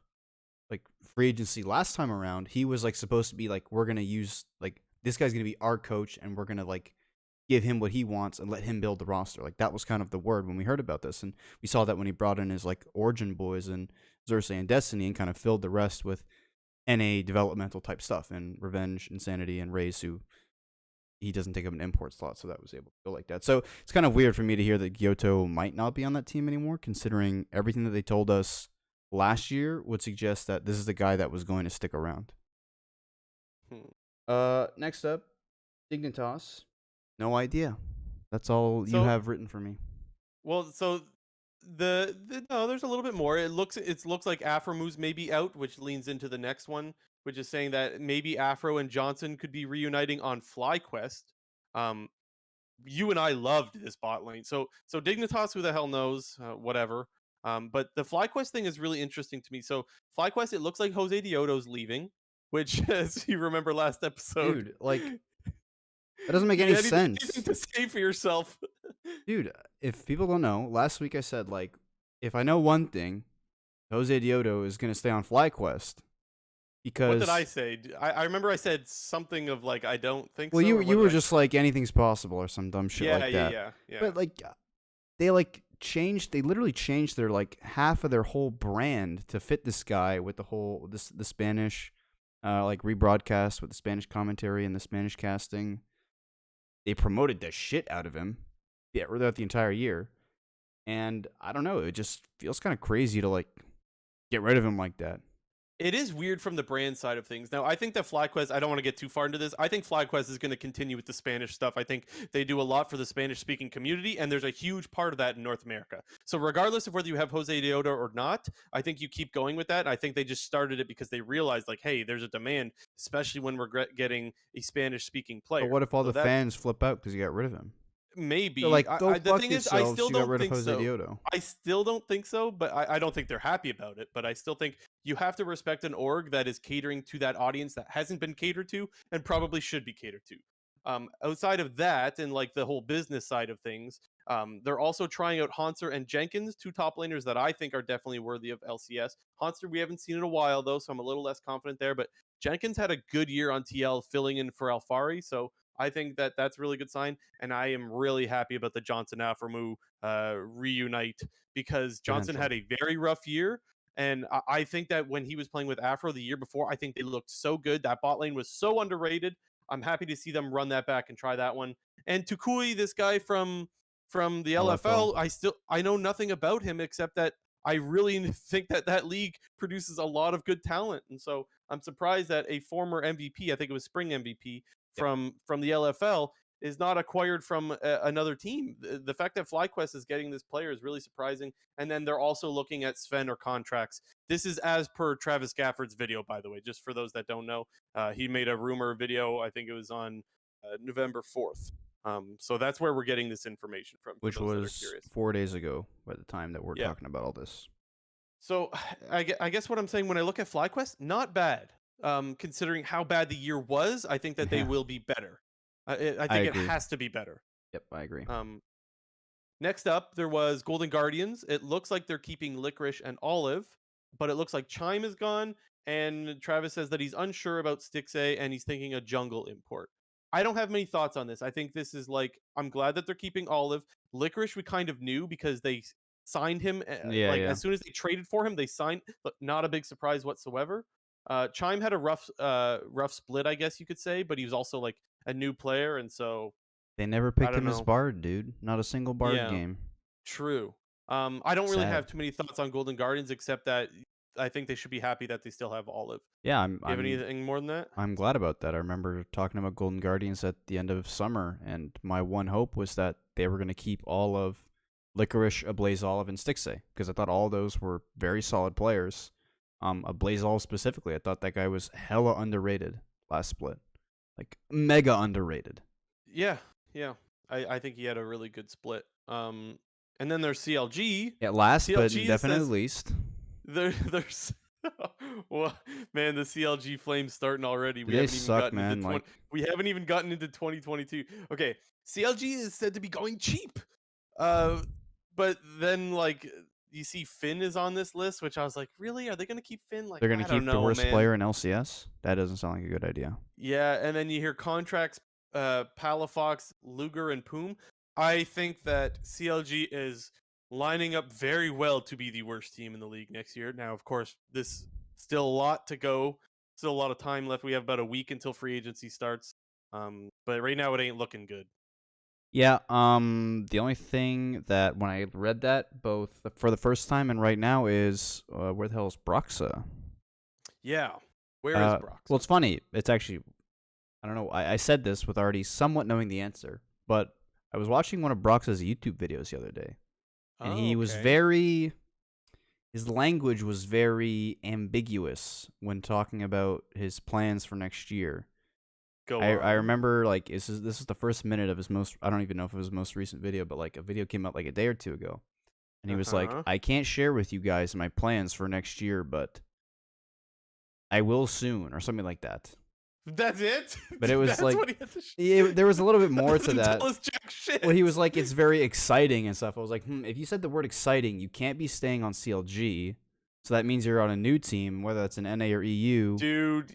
like free agency last time around, he was like supposed to be like, we're gonna use, like, this guy's gonna be our coach and we're gonna like give him what he wants and let him build the roster. Like, that was kind of the word when we heard about this, and we saw that when he brought in his like Origin boys and Xerxes and Destiny and kind of filled the rest with NA developmental type stuff and Revenge, Insanity, and Raze, who he doesn't take up an import slot, so that was able to go like that. So it's kind of weird for me to hear that Gyoto might not be on that team anymore, considering everything that they told us last year would suggest that this is the guy that was going to stick around. Hmm. Next up, Dignitas. No idea. That's all you So, have written for me. well, so no, there's a little bit more. It looks like Aframu's may be out, which leans into the next one. which is saying that maybe Afro and Johnson could be reuniting on FlyQuest. Um, you and I loved this bot lane. So Dignitas, who the hell knows, whatever. But the FlyQuest thing is really interesting to me. So FlyQuest, it looks like Jose Dioto's leaving, which, as you remember last episode, Dude, like, that doesn't make any anything sense. to say for yourself? Dude, if people don't know, last week I said, like, if I know one thing, Jose Dioto is going to stay on FlyQuest. What did I Because, say? I remember I said something of like, I don't think well, so. you Or what you did were I just say? like, anything's possible or some dumb shit Yeah, like yeah, that. yeah, yeah. But, like, they, like, they literally changed their, like, half of their whole brand to fit this guy with the Spanish, like, rebroadcast with the Spanish commentary and the Spanish casting. They promoted the shit out of him, yeah, throughout the entire year. And I don't know, it just feels kind of crazy to, like, get rid of him like that. It is weird from the brand side of things. Now, I think that FlyQuest, I don't want to get too far into this. I think FlyQuest is going to continue with the Spanish stuff. I think they do a lot for the Spanish speaking community, and there's a huge part of that in North America. So, regardless of whether you have Jose Deodo or not, I think you keep going with that. I think they just started it because they realized, like, hey, there's a demand, especially when we're getting a Spanish speaking But player. what if all So, the that fans flip out because you got rid of him? They're maybe. like, go The fuck thing is, I yourselves, still you got don't rid of think Jose so. Dioto. I still don't think so, but I don't think they're happy about it. But I still think you have to respect an org that is catering to that audience that hasn't been catered to and probably should be catered to. Outside of that, and like the whole business side of things, they're also trying out Hanser and Jenkins, two top laners that I think are definitely worthy of LCS. Hanser, we haven't seen in a while though, so I'm a little less confident there. But Jenkins had a good year on TL, filling in for Alfari, so I think that that's a really good sign, and I am really happy about the Johnson Aframu reunite because Johnson Potential. had a very rough year. And I think that when he was playing with Afro the year before, I think they looked so good. That bot lane was so underrated. I'm happy to see them run that back and try that one. And Tukui, this guy from the LFL. LFL, I know nothing about him except that I really think that that league produces a lot of good talent. And so I'm surprised that a former MVP, I think it was Spring MVP Yep. from the LFL, is not acquired from another team. The fact that FlyQuest is getting this player is really surprising. And then they're also looking at Sven or contracts. This is as per Travis Gafford's video, by the way, just for those that don't know. He made a rumor video, I think it was on November 4th. So that's where we're getting this information from, for Which those that are was curious. 4 days ago by the time that we're Yeah. talking about all this. So I guess what I'm saying when I look at FlyQuest, not bad. Considering how bad the year was, I think that they Yeah, will be better. I I think it agree. has to be better. Yep, I agree. Next up, there was Golden Guardians. It looks like they're keeping Licorice and Olive, but it looks like Chime is gone. And Travis says that he's unsure about Stixay and he's thinking a jungle import. I don't have many thoughts on this. I think this is like, I'm glad that they're keeping Olive. Licorice, we kind of knew because they signed him. Yeah, Like, yeah. as soon as they traded for him, they signed, but not a big surprise whatsoever. Chime had a rough split, I guess you could say, but he was also like a new player. And so, They never I picked don't him as know. Bard, dude. Not a single Bard Yeah. game. True. I don't really Sad. have too many thoughts on Golden Guardians except that I think they should be happy that they still have Olive. Yeah, You have anything more than that? I'm glad about that. I remember talking about Golden Guardians at the end of summer, and my one hope was that they were going to keep all of Licorice, Ablaze Olive, and Stixay, because I thought all those were very solid players. Ablaze Olive specifically, I thought that guy was hella underrated last split. Like, mega underrated. Yeah, yeah. I think he had a really good split. And then there's CLG. At last, but CLG definitely says least. there's well, man, the CLG flames starting already. They suck, man. Like, We haven't even gotten into 2022. Okay, CLG is said to be going cheap. But then like you see Finn is on this list, which I was like, really? Are they gonna keep Finn? Like, they're going I to don't keep the know, worst man. player in LCS? That doesn't sound like a good idea. Yeah, and then you hear contracts, Palafox, Luger, and Poom. I think that CLG is lining up very well to be the worst team in the league next year. Now, of course, this still a lot to go. Still a lot of time left. We have about a week until free agency starts. But right now it ain't looking good. Yeah, the only thing that when I read that, both for the first time and right now, is where the hell is Broxa? Yeah. Where is Brox? Well, it's funny. It's actually, I don't know. I said this with already somewhat knowing the answer, but I was watching one of Brox's YouTube videos the other day, and he was very, his language was very ambiguous when talking about his plans for next year. Go I on. remember like this is the first minute of his most, I don't even know if it was his most recent video, but like a video came out like a day or two ago. And he was like, Uh-huh. I can't share with you guys my plans for next year, but I will soon, or something like that. That's it? But it was That's like, what he had to there was a little bit That more to doesn't that. tell us jack shit. Well, he was like, it's very exciting and stuff. I was like, if you said the word exciting, you can't be staying on CLG. So that means you're on a new team, whether that's an NA or EU. Dude,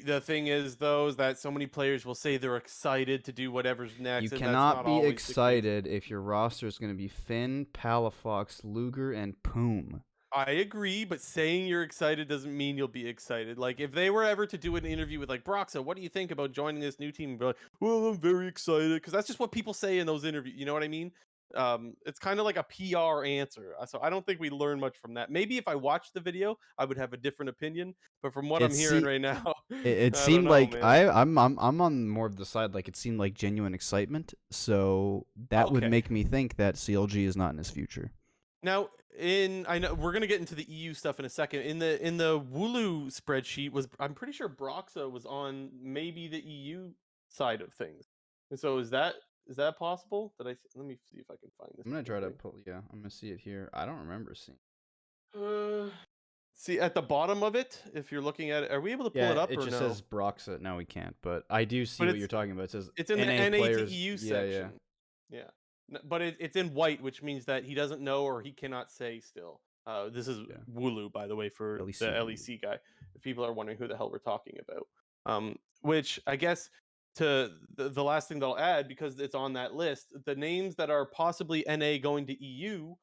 the thing is, though, is that so many players will say they're excited to do whatever's You next, and that's cannot not be always the case. excited if your roster is going to be Finn, Palafox, Luger, and Poom. I agree, but saying you're excited doesn't mean you'll be excited. Like, if they were ever to do an interview with, like, Broxa, what do you think about joining this new team? And be like, well, I'm very excited, because that's just what people say in those interviews. You know what I mean? It's kind of like a PR answer. So I don't think we learn much from that. Maybe if I watched the video, I would have a different opinion. But from what I'm hearing right now, It I don't seemed know, like man. I'm on more of the side, like it seemed like genuine excitement. So that would Okay. make me think that CLG is not in his future. Now, I know we're gonna get into the EU stuff in a second. In the Wooloo spreadsheet I'm pretty sure Broxa was on maybe the EU side of things. And so is that possible? Let me see if I can find this I'm gonna try to quickly. pull. Yeah, I'm gonna see it here. I don't remember seeing. Uh, See at the bottom of it, if you're looking at it, are we able to pull Yeah, it up it or just no? says Broxa. No, we can't. But I do see But what you're talking about. It says it's in the NA NA to players. EU Yeah, yeah. section. Yeah. But it's in white, which means that he doesn't know or he cannot say still. This is Yeah. Wooloo, by the way, for the LEC Wooloo. LEC guy. If people are wondering who the hell we're talking about. Which I guess to the last thing that I'll add, because it's on that list, the names that are possibly NA going to EU,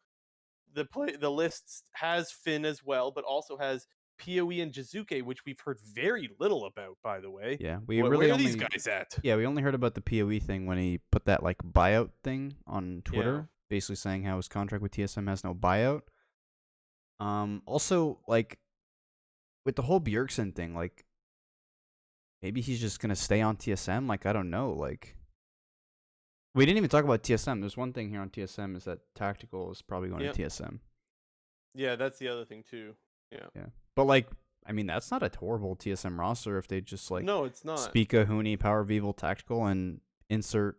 the list has Finn as well, but also has PoE and Jizuke, which we've heard very little about, by the way. Yeah, we Where, really where are these only. guys at? Yeah, we only heard about the PoE thing when he put that like buyout thing on Yeah. Twitter, basically saying how his contract with TSM has no buyout. Also, like with the whole Bjergsen thing, like maybe he's just gonna stay on TSM. Like I don't know. Like we didn't even talk about TSM. There's one thing here on TSM is that Tactical is probably going Yep. to TSM. Yeah, that's the other thing too. Yeah. Yeah, but like I mean that's not a horrible TSM roster if they just like No, it's not. Spica, Huni, Power Vival, Tactical, and insert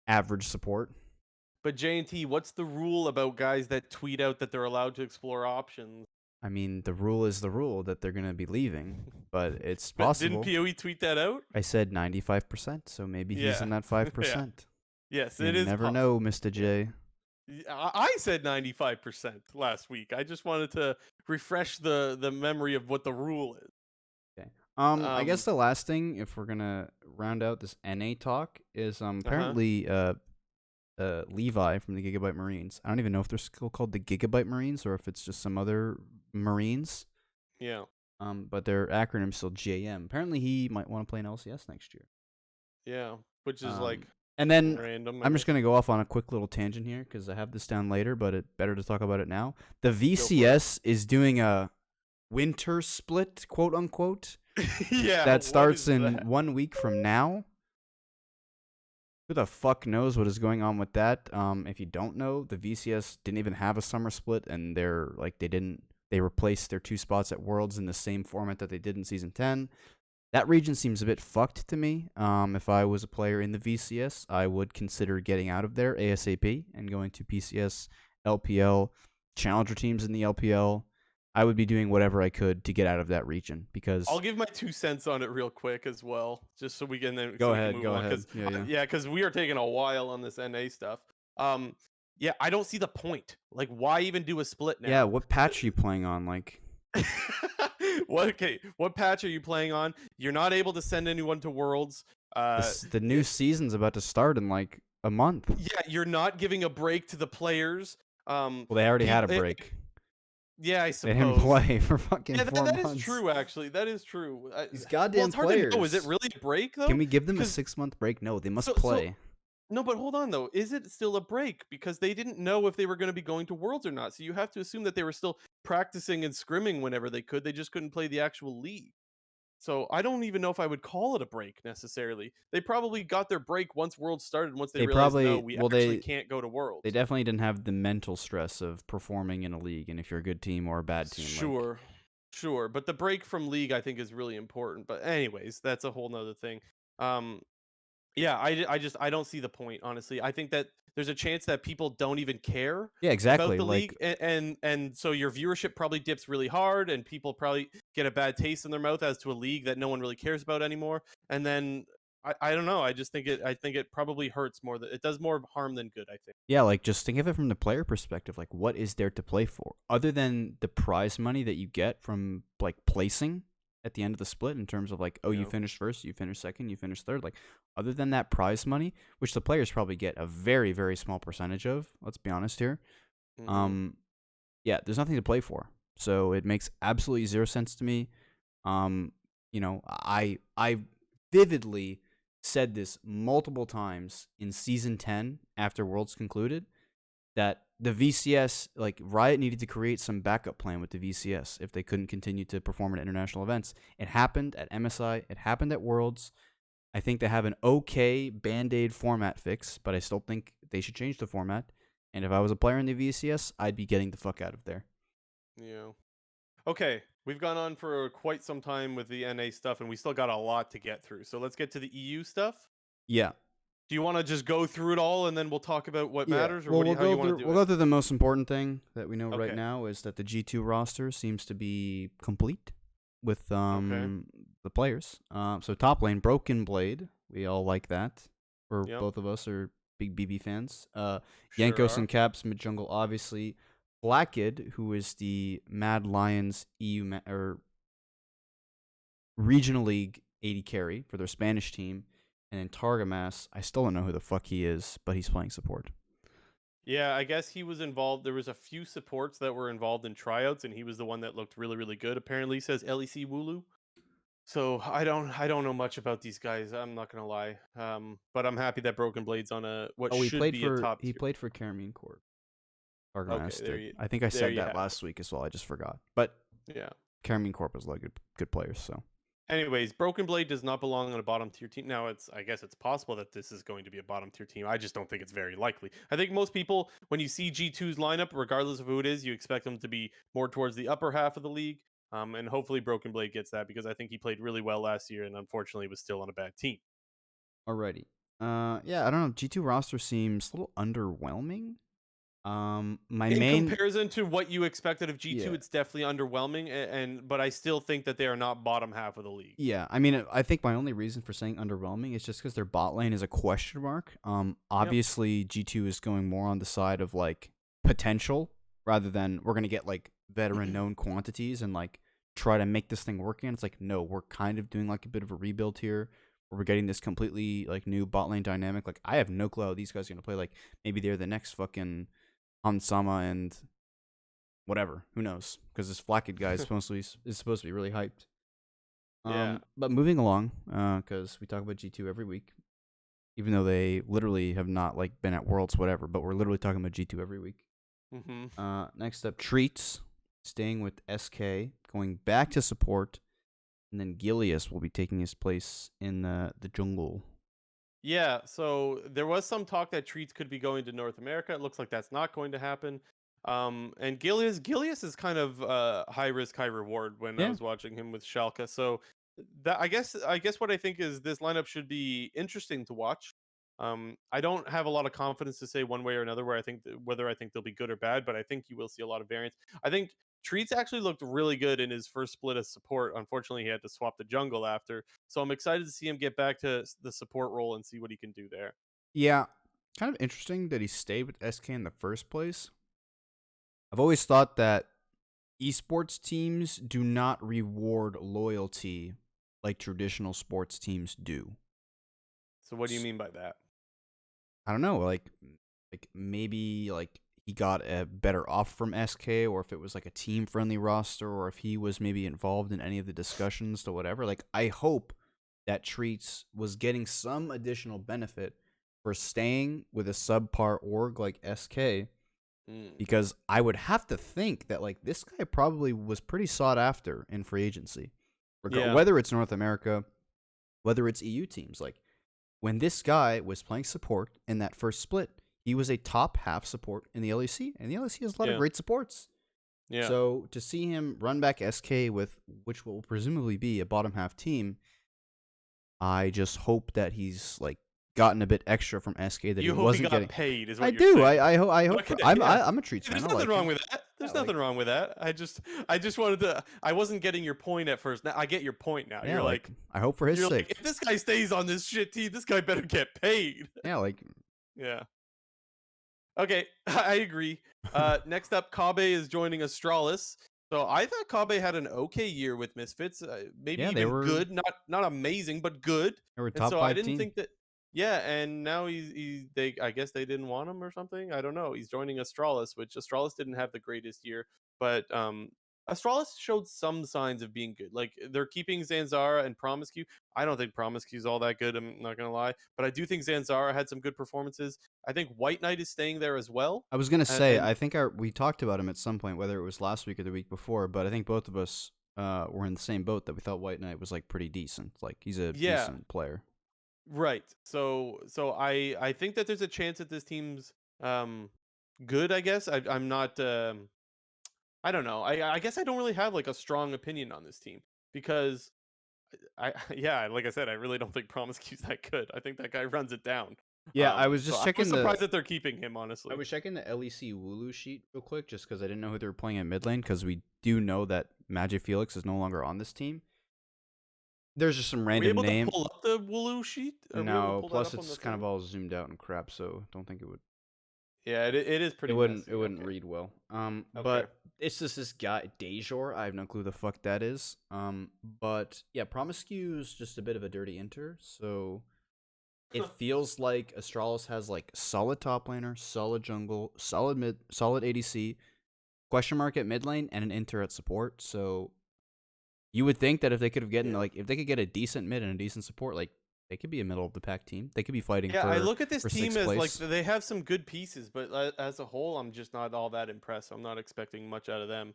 average support. But J&T, what's the rule about guys that tweet out that they're allowed to explore options? I mean, the rule is the rule that they're going to be leaving, but it's But didn't possible. PoE tweet that out? I said 95%, so maybe he's Yeah. in that 5%. Yes, You it is never possible. know, Mr. J. I said 95% last week. I just wanted to refresh the memory of what the rule is. Okay. I guess the last thing, if we're gonna round out this NA talk, is apparently Levi from the Gigabyte Marines. I don't even know if they're still called the Gigabyte Marines or if it's just some other Marines. Yeah. But their acronym's still JM. Apparently, he might want to play an LCS next year. Yeah, which is like and then random. I'm just gonna go off on a quick little tangent here because I have this down later, but it's better to talk about it now. The VCS is doing a winter split, quote unquote. Yeah. That starts in that? 1 week from now. Who the fuck knows what is going on with that? If you don't know, the VCS didn't even have a summer split, and they replaced their 2 spots at Worlds in the same format that they did in Season 10. That region seems a bit fucked to me. If I was a player in the VCS, I would consider getting out of there ASAP and going to PCS, LPL, challenger teams in the LPL. I would be doing whatever I could to get out of that region because I'll give my 2 cents on it real quick as well, just so we can then Go so we can ahead, move go on. ahead. Yeah. Yeah, because we are taking a while on this NA stuff. Yeah, I don't see the point. Like, why even do a split now? Yeah, what patch are you playing on? Like, what patch are you playing on? You're not able to send anyone to Worlds. the new season's about to start in like a month. Yeah, you're not giving a break to the players. Well, they already had a break. Yeah, I They suppose. didn't play for fucking Yeah, 4 months. that is true. Actually, that is true. These Well, goddamn it's hard players. to know. Is it really a break though? Can we give them a Because 6-month break? No, they must so- play. no, but hold on though. Is it still a break? Because they didn't know if they were going to be going to Worlds or not. So you have to assume that they were still practicing and scrimming whenever they could. They just couldn't play the actual league. So I don't even know if I would call it a break necessarily. They probably got their break once Worlds started, once they They realized, no, probably we well actually they can't go to they Worlds. definitely didn't have the mental stress of performing in a league, and if you're a good team or a bad team, like Sure, sure. But the break from League, I think, is really important. But anyways, that's a whole nother thing. Um, Yeah, I don't see the point, honestly. I think that there's a chance that people don't even care yeah, about exactly. the Like league, and so your viewership probably dips really hard, and people probably get a bad taste in their mouth as to a league that no one really cares about anymore. And then I don't know. I think it probably hurts more. It does more harm than good, I think. yeah, like just think of it from the player perspective. Like, what is there to play for other than the prize money that you get from like placing at the end of the split in terms of like, oh, you Yeah. finished first, you finished second, you finished third. Like, other than that prize money, which the players probably get a very, very small percentage of. Let's be honest here. Hmm. Um, yeah, there's nothing to play for. So it makes absolutely zero sense to me. Um, I vividly said this multiple times in season 10 after Worlds concluded that the VCS, like Riot needed to create some backup plan with the VCS if they couldn't continue to perform at international events. It happened at MSI, it happened at Worlds. I think they have an okay band-aid format fix, but I still think they should change the format. And if I was a player in the VCS, I'd be getting the fuck out of there. Yeah. Okay, we've gone on for quite some time with the NA stuff, and we still got a lot to get through. So let's get to the EU stuff. Yeah. Do you want to just go through it all, and then we'll talk about what Yeah. matters, or Well, how you want to do we'll it? go through the most important thing that we know right Okay. now is that the G2 roster seems to be complete with Okay. the players. So top lane Broken Blade, we all like that. For Yep. both of us are big BB fans. Sure Yankos are. and Caps mid jungle obviously. Blackid, who is the Mad Lions or Regional League 80 carry for their Spanish team. And then Targamas, I still don't know who the fuck he is, but he's playing support. Yeah, I guess he was involved. There was a few supports that were involved in tryouts, and he was the one that looked really, really good. Apparently, says LEC Wooloo. So I don't know much about these guys. I'm not gonna lie. But I'm happy that Broken Blade's on a what Oh, should be a top he tier. played for Carmine Corp. Okay, Argonaut did. I think I there said you that have last week as well. I just forgot. But it. Yeah. Carmine Corp is like good players. So Anyways, Broken Blade does not belong on a bottom tier team. Now, I guess it's possible that this is going to be a bottom tier team. I just don't think it's very likely. I think most people, when you see G2's lineup, regardless of who it is, you expect them to be more towards the upper half of the league. And hopefully Broken Blade gets that because I think he played really well last year and unfortunately was still on a bad team. alrighty. Yeah, I don't know. G2 roster seems a little underwhelming. My In main comparison to what you expected of G2, yeah. it's definitely underwhelming, but I still think that they are not bottom half of the league. Yeah, I mean, I think my only reason for saying underwhelming is just because their bot lane is a question mark. Yep. Obviously G2 is going more on the side of like potential rather than we're gonna get like veteran known quantities and like try to make this thing work. And it's like no, we're kind of doing like a bit of a rebuild here, where we're getting this completely like new bot lane dynamic. Like I have no clue how these guys are gonna play. Like maybe they're the next fucking Hansama and whatever. Who knows? Because this Flackid guy is supposed to be really hyped. Yeah. But moving along, because we talk about G2 every week, even though they literally have not like been at Worlds, whatever. But we're literally talking about G2 every week. Hmm. Next up, Treats, staying with SK, going back to support, and then Gilius will be taking his place in the jungle. Yeah, so there was some talk that Treats could be going to North America. It looks like that's not going to happen. And Gilius is kind of high risk, high reward when I Yeah, was watching him with Schalke. So that I guess what I think is this lineup should be interesting to watch. I don't have a lot of confidence to say one way or another whether I think they'll be good or bad, but I think you will see a lot of variance. I think Treats actually looked really good in his first split as support. Unfortunately, he had to swap the jungle after. So I'm excited to see him get back to the support role and see what he can do there. yeah. Kind of interesting that he stayed with SK in the first place. I've always thought that esports teams do not reward loyalty like traditional sports teams do. So what do you mean by that? I don't know, like maybe like he got a better offer from SK, or if it was like a team friendly roster, or if he was maybe involved in any of the discussions to whatever. Like I hope that Treats was getting some additional benefit for staying with a subpar org like SK, Mm. because I would have to think that like this guy probably was pretty sought after in free agency. Yeah. Whether it's North America, whether it's EU teams. Like, when this guy was playing support in that first split, he was a top half support in the LEC, and the LEC has a lot of Yeah. great supports. Yeah. So to see him run back SK with which will presumably be a bottom half team, I just hope that he's like gotten a bit extra from SK that You he hope he wasn't got getting. paid, is I what you're do. saying. I hope. I hope. Okay, I'm. yeah. I'm a Treats fan. There's I nothing like wrong him. with that. There's Yeah, nothing like, wrong with that. I just wanted to. I wasn't getting your point at first. Now I get your point now. yeah, You're like, I hope for his you're sake. like, if this guy stays on this shit team, this guy better get paid. Yeah, like. Yeah. Okay, I agree. Next up, Kabe is joining Astralis. So I thought Kabe had an okay year with Misfits, maybe Yeah, even good, not amazing, but good. They were a And top so I 5 didn't team. think that. Yeah, and now they I guess they didn't want him or something. I don't know. He's joining Astralis, which Astralis didn't have the greatest year, but Astralis showed some signs of being good. Like they're keeping Zanzara and Promiscu. I don't think Promiscu's all that good. I'm not gonna lie, but I do think Zanzara had some good performances. I think White Knight is staying there as well. I was gonna say, And I think we talked about him at some point, whether it was last week or the week before, but I think both of us were in the same boat that we thought White Knight was like pretty decent. Like he's a yeah, decent player. right. So I think that there's a chance that this team's good. I guess I'm not. I don't know. I guess I don't really have like a strong opinion on this team because I yeah, like I said, I really don't think Promiscu's that good. I think that guy runs it down. Yeah, I was So just I checking was surprised that they're keeping him. Honestly, I was checking the LEC Wooloo sheet real quick just because I didn't know who they were playing in mid lane because we do know that Magic Felix is no longer on this team. There's just some Are we random able name. to pull up the Wooloo sheet? Are we able to No, pull that plus up on it's the kind of thing? all zoomed out and crap, so don't think it would. Yeah, it is pretty. It messy. wouldn't Okay. read well. Okay. But it's just this guy Dejor. I have no clue the fuck that is. But yeah, Promiscu is just a bit of a dirty enter. So it feels like Astralis has like solid top laner, solid jungle, solid mid, solid ADC, question mark at mid lane, and an enter at support. So you would think that if they could have gotten Yeah. like if they could get a decent mid and a decent support, like they could be a middle of the pack team. They could be fighting Yeah, for I look at this for team 6th as like place. they have some good pieces, but as a whole, I'm just not all that impressed. I'm not expecting much out of them.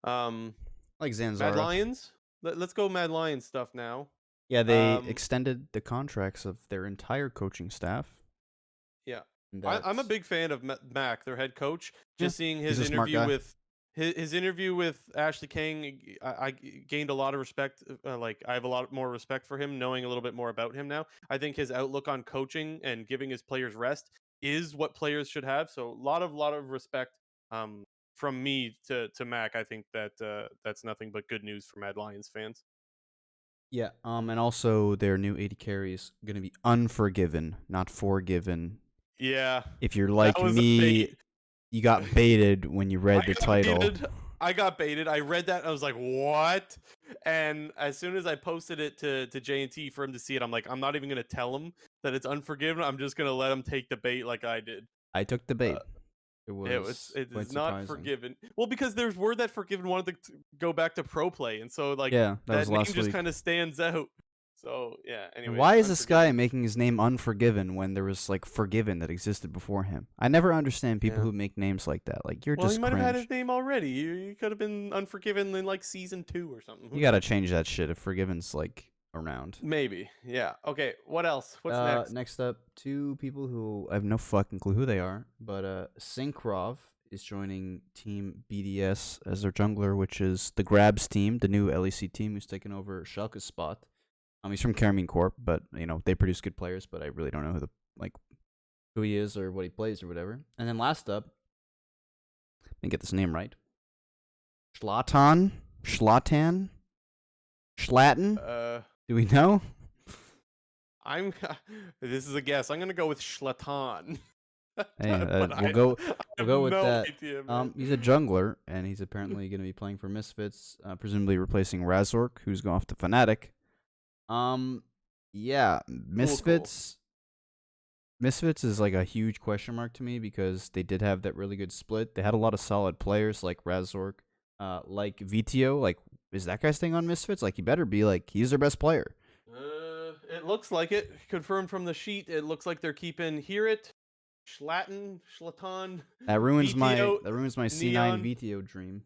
Like Mad Zanzara. Lions. Let's go Mad Lions stuff now. Yeah, they Um, extended the contracts of their entire coaching staff. yeah, And I'm a that's big fan of Mac, their head coach. yeah, Just seeing he's his a smart interview guy. with his interview with Ashley King, I gained a lot of respect. Like I have a lot more respect for him, knowing a little bit more about him now. I think his outlook on coaching and giving his players rest is what players should have. So lot of respect from me to Mac. I think that that's nothing but good news for Mad Lions fans. Yeah, and also their new 80 carry is gonna be unforgiven, not forgiven. Yeah, If you're that like was a me, bait. you got baited when you read the title. I got baited. I read that and I was like, "What?" And as soon as I posted it to J&T for him to see it, I'm like, "I'm not even gonna tell him that it's Unforgiven. I'm just gonna let him take the bait like I did." I took the bait. Uh, It was it quite is not surprising. Forgiven. Well, because there's word that Forgiven wanted to go back to pro play, and so like Yeah, that was that name last just week. kind of stands out. So yeah. And Anyways, why is this guy Unforgiven. making his name Unforgiven when there was like Forgiven that existed before him? I never understand people Yeah. who make names like that. Like you're Well, he just might have had cringe. his name already. You could have been Unforgiven in like season 2 or something. Who You gotta knows? change that shit if Forgiven's like around. Maybe. Yeah. Okay. What else? What's next? Next up, two people who I have no fucking clue who they are, but Synkrov is joining Team BDS as their jungler, which is the Grabs team, the new LEC team who's taken over Schalke's spot. He's from Karmine Corp, but you know they produce good players, but I really don't know who he is or what he plays or whatever. And then last up, let me get this name right. Schlatten. Do we know? I'm. This is a guess. I'm gonna go with Schlatan. Hey, But we'll I go have with no that. idea, man. He's a jungler, and he's apparently going to be playing for Misfits, presumably replacing Razork, who's going off to Fnatic. Yeah, Misfits. Misfits is like a huge question mark to me because they did have that really good split. They had a lot of solid players like Razork, like VTO. Like, is that guy staying on Misfits? Like, he better be. Like, he's their best player. It looks like it. Confirmed from the sheet. It looks like they're keeping Hear It, Schlatan. That ruins VTO, my C9 Neon. VTO dream.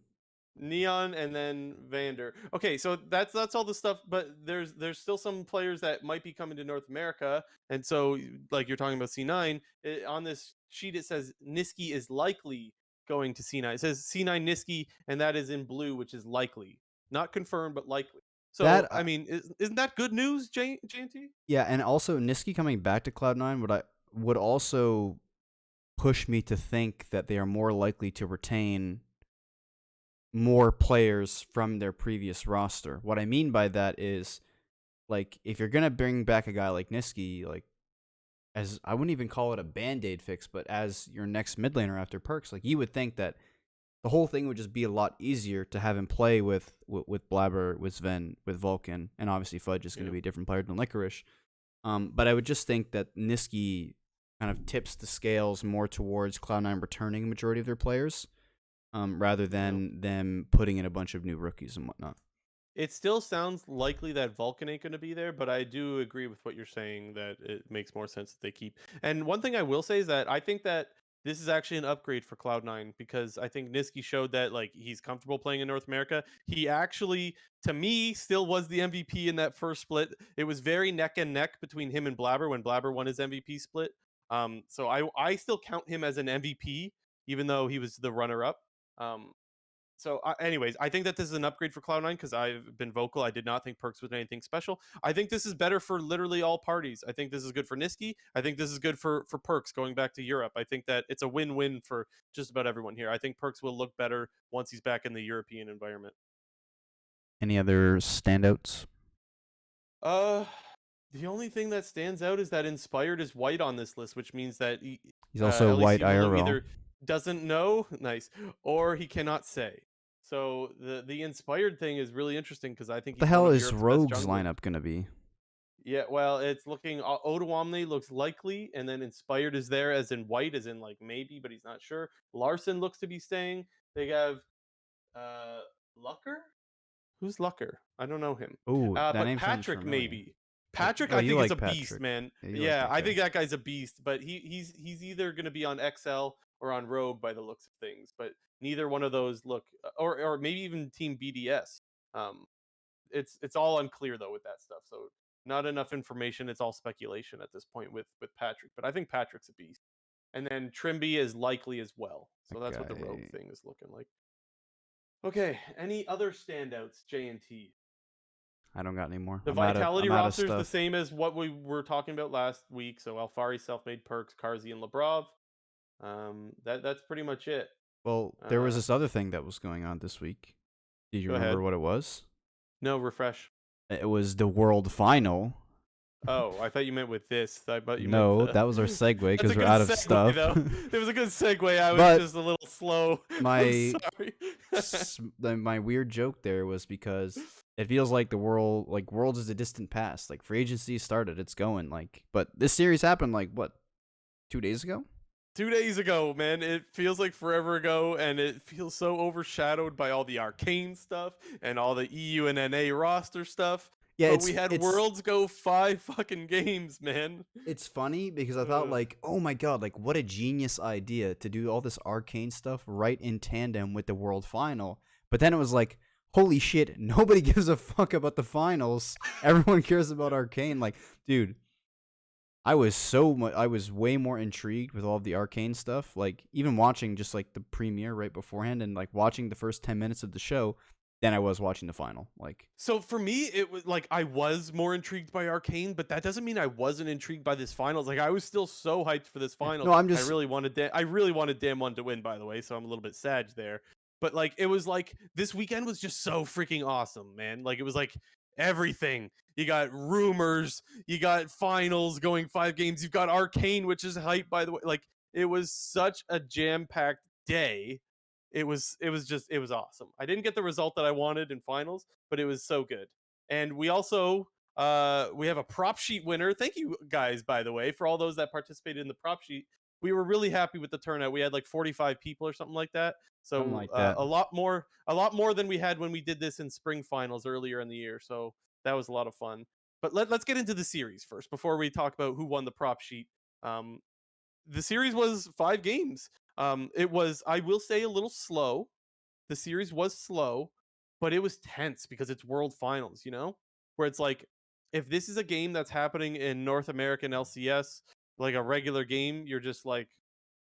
Neon and then Vander. Okay, so that's all the stuff, but there's still some players that might be coming to North America, and so like you're talking about C9 on this sheet, it says Niski is likely going to C9. It says C9 Niski, and that is in blue, which is likely, not confirmed, but likely. So That I mean, isn't that good news, JNT? Yeah, and also Niski coming back to Cloud9 would also push me to think that they are more likely to retain more players from their previous roster. What I mean by that is, like, if you're gonna bring back a guy like Niski, like, as I wouldn't even call it a band-aid fix, but as your next mid laner after Perks, like, you would think that the whole thing would just be a lot easier to have him play with Blabber, with Sven, with Vulcan, and obviously Fudge is going to be a different player than Licorice. But I would just think that Niski kind of tips the scales more towards Cloud9 returning a majority of their players, rather than them putting in a bunch of new rookies and whatnot. It still sounds likely that Vulcan ain't going to be there, but I do agree with what you're saying that it makes more sense that they keep. And one thing I will say is that I think that this is actually an upgrade for Cloud9 because I think Niski showed that like he's comfortable playing in North America. He actually, to me, still was the MVP in that first split. It was very neck and neck between him and Blabber when Blabber won his MVP split. So I still count him as an MVP, even though he was the runner up. Anyways, I think that this is an upgrade for Cloud9 because I've been vocal. I did not think Perks was anything special. I think this is better for literally all parties. I think this is good for Niski. I think this is good for Perks going back to Europe. I think that it's a win-win for just about everyone here. I think Perks will look better once he's back in the European environment. Any other standouts? The only thing that stands out is that Inspired is white on this list, which means that He's also white IRL. either doesn't know, nice, or he cannot say. So the Inspired thing is really interesting because I think What the hell is Rogue's lineup gonna be? Yeah, well, it's looking Odoamne looks likely, and then Inspired is there as in white, as in like maybe, but he's not sure. Larson looks to be staying. They have Lucker. Who's Lucker? I don't know him. Oh, that But name sounds Patrick familiar. maybe. Patrick, Oh, I you think is like a beast, Patrick. man. Yeah, you like Yeah, that I guy. think that guy's a beast, but he's either going to be on XL or on Rogue by the looks of things. But neither one of those look, or maybe even Team BDS. Um, it's all unclear though with that stuff. So not enough information. It's all speculation at this point with Patrick. But I think Patrick's a beast. And then Trimby is likely as well. So that's what the Rogue thing is looking like. Okay, any other standouts, J&T? I don't got any more. The Vitality roster is the same as what we were talking about last week. So Alfari, Selfmade, Perks, Karzi, and Labrov. That's pretty much it. Well, there was this other thing that was going on this week. Did you remember what it was? No, refresh. It was the World Final. Oh, I thought you meant with this. I thought you meant that was our segue because we're out of stuff. It was a good segue. I was just a little slow. I'm sorry. My weird joke there was because it feels like Worlds is a distant past. Like free agency started, it's going. But this series happened 2 days ago. 2 days ago, man. It feels like forever ago, and it feels so overshadowed by all the Arcane stuff and all the EU and NA roster stuff. Yeah, but we had Worlds go 5 fucking games, man. It's funny because I thought oh my god, what a genius idea to do all this Arcane stuff right in tandem with the World Final. But then it was like, holy shit, nobody gives a fuck about the finals. Everyone cares about Arcane. Dude, I was way more intrigued with all of the Arcane stuff. Even watching just the premiere right beforehand and watching the first 10 minutes of the show than I was watching the final. So for me, it was I was more intrigued by Arcane, but that doesn't mean I wasn't intrigued by this finals. I was still so hyped for this final. No, I really wanted Damn One to win, by the way, so I'm a little bit sad there. But it was this weekend was just so freaking awesome, man. It was everything. You got rumors, you got finals going 5 games, you've got Arcane, which is hype, by the way. It was such a jam-packed day. It was awesome. I didn't get the result that I wanted in finals, but it was so good. And we also we have a prop sheet winner. Thank you guys, by the way, for all those that participated in the prop sheet. We were really happy with the turnout. We had 45 people or something like that. So a lot more than we had when we did this in spring finals earlier in the year. So that was a lot of fun. But let's get into the series first before we talk about who won the prop sheet. The series was 5 games. It was, I will say, a little slow. the series was slow, but it was tense because it's world finals, where it's like, if this is a game that's happening in North American LCS, like a regular game, you're just like,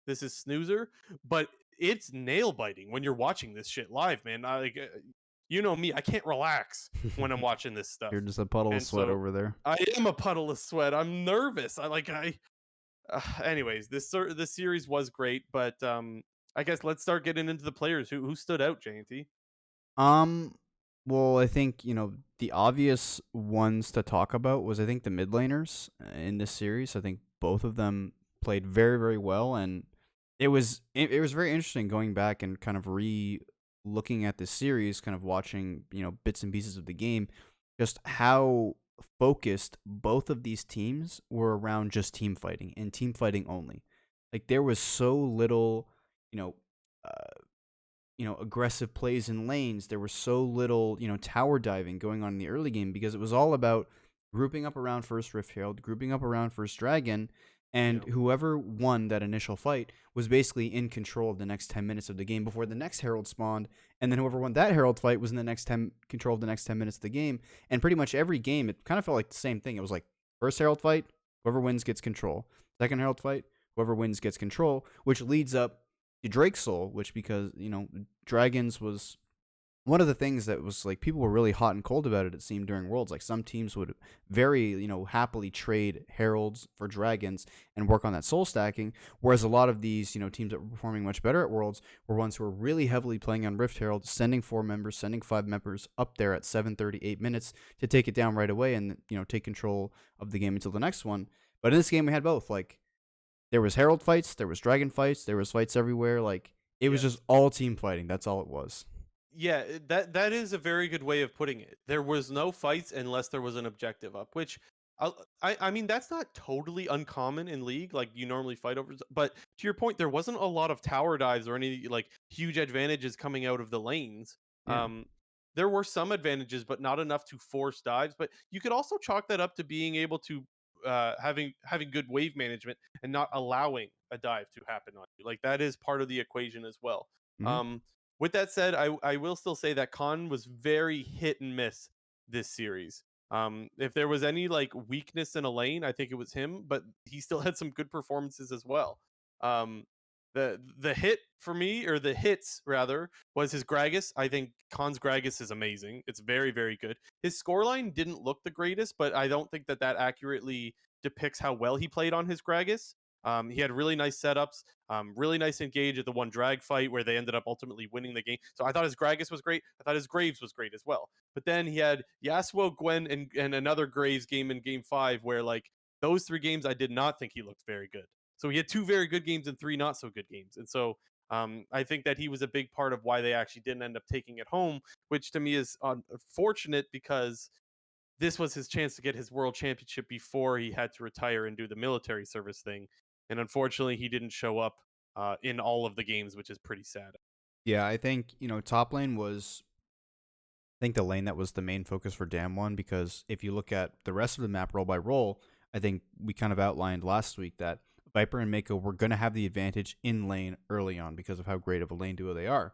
this is snoozer. But it's nail biting when you're watching this shit live, man. You know me, I can't relax when I'm watching this You're stuff. just a puddle of And sweat so over there. I am a puddle of sweat. I'm nervous. Anyways, this series was great, but I guess let's start getting into the players who stood out, JT. Um, well, I think, the obvious ones to talk about was I think the mid laners in this series. I think both of them played very, very well, and it was very interesting going back and kind of re looking at this series, kind of watching, bits and pieces of the game, just how focused both of these teams were around just team fighting and team fighting only. Like there was so little, you know, uh, aggressive plays in lanes. There was so little, tower diving going on in the early game because it was all about grouping up around first Rift Herald, grouping up around first Dragon, and Yeah. whoever won that initial fight was basically in control of the next 10 minutes of the game before the next Herald spawned, and then whoever won that Herald fight was in the next 10 control of the next 10 minutes of the game. And pretty much every game it kind of felt like the same thing. It was like first Herald fight, whoever wins gets control. Second Herald fight, whoever wins gets control, which leads up to Drake's Soul, which because, Dragons was one of the things that was like people were really hot and cold about it seemed during Worlds. Like some teams would very, happily trade Heralds for Dragons and work on that soul stacking, whereas a lot of these, teams that were performing much better at Worlds were ones who were really heavily playing on Rift Herald, sending 4 members, sending 5 members up there at 7:38 minutes to take it down right away and, take control of the game until the next one. But in this game we had both. Like there was Herald fights, there was Dragon fights, there was fights everywhere. Like it was Yes. just all team fighting. That's all it was. Yeah, that is a very good way of putting it. There was no fights unless there was an objective up, which I mean that's not totally uncommon in League. Like you normally fight over, but to your point, there wasn't a lot of tower dives or any like huge advantages coming out of the lanes. Yeah. Um, there were some advantages, but not enough to force dives. But you could also chalk that up to being able to having good wave management and not allowing a dive to happen on you. Like that is part of the equation as well. Hmm. Um, with that said, I will still say that Khan was very hit and miss this series. If there was any like weakness in a lane, I think it was him, but he still had some good performances as well. Um, the hit for me, or the hits rather, was his Gragas. I think Khan's Gragas is amazing. It's very, very good. His scoreline didn't look the greatest, but I don't think that accurately depicts how well he played on his Gragas. He had really nice setups, really nice engage at the one drag fight where they ended up ultimately winning the game. So I thought his Gragas was great. I thought his Graves was great as well. But then he had Yasuo, Gwen, and another Graves game in game 5 where like those 3 games I did not think he looked very good. So he had 2 very good games and 3 not so good games. And so I think that he was a big part of why they actually didn't end up taking it home, which to me is unfortunate because this was his chance to get his world championship before he had to retire and do the military service thing. And unfortunately, he didn't show up in all of the games, which is pretty sad. Yeah, I think, top lane was I think the lane that was the main focus for Damwon because if you look at the rest of the map role by role, I think we kind of outlined last week that Viper and Mako were going to have the advantage in lane early on because of how great of a lane duo they are.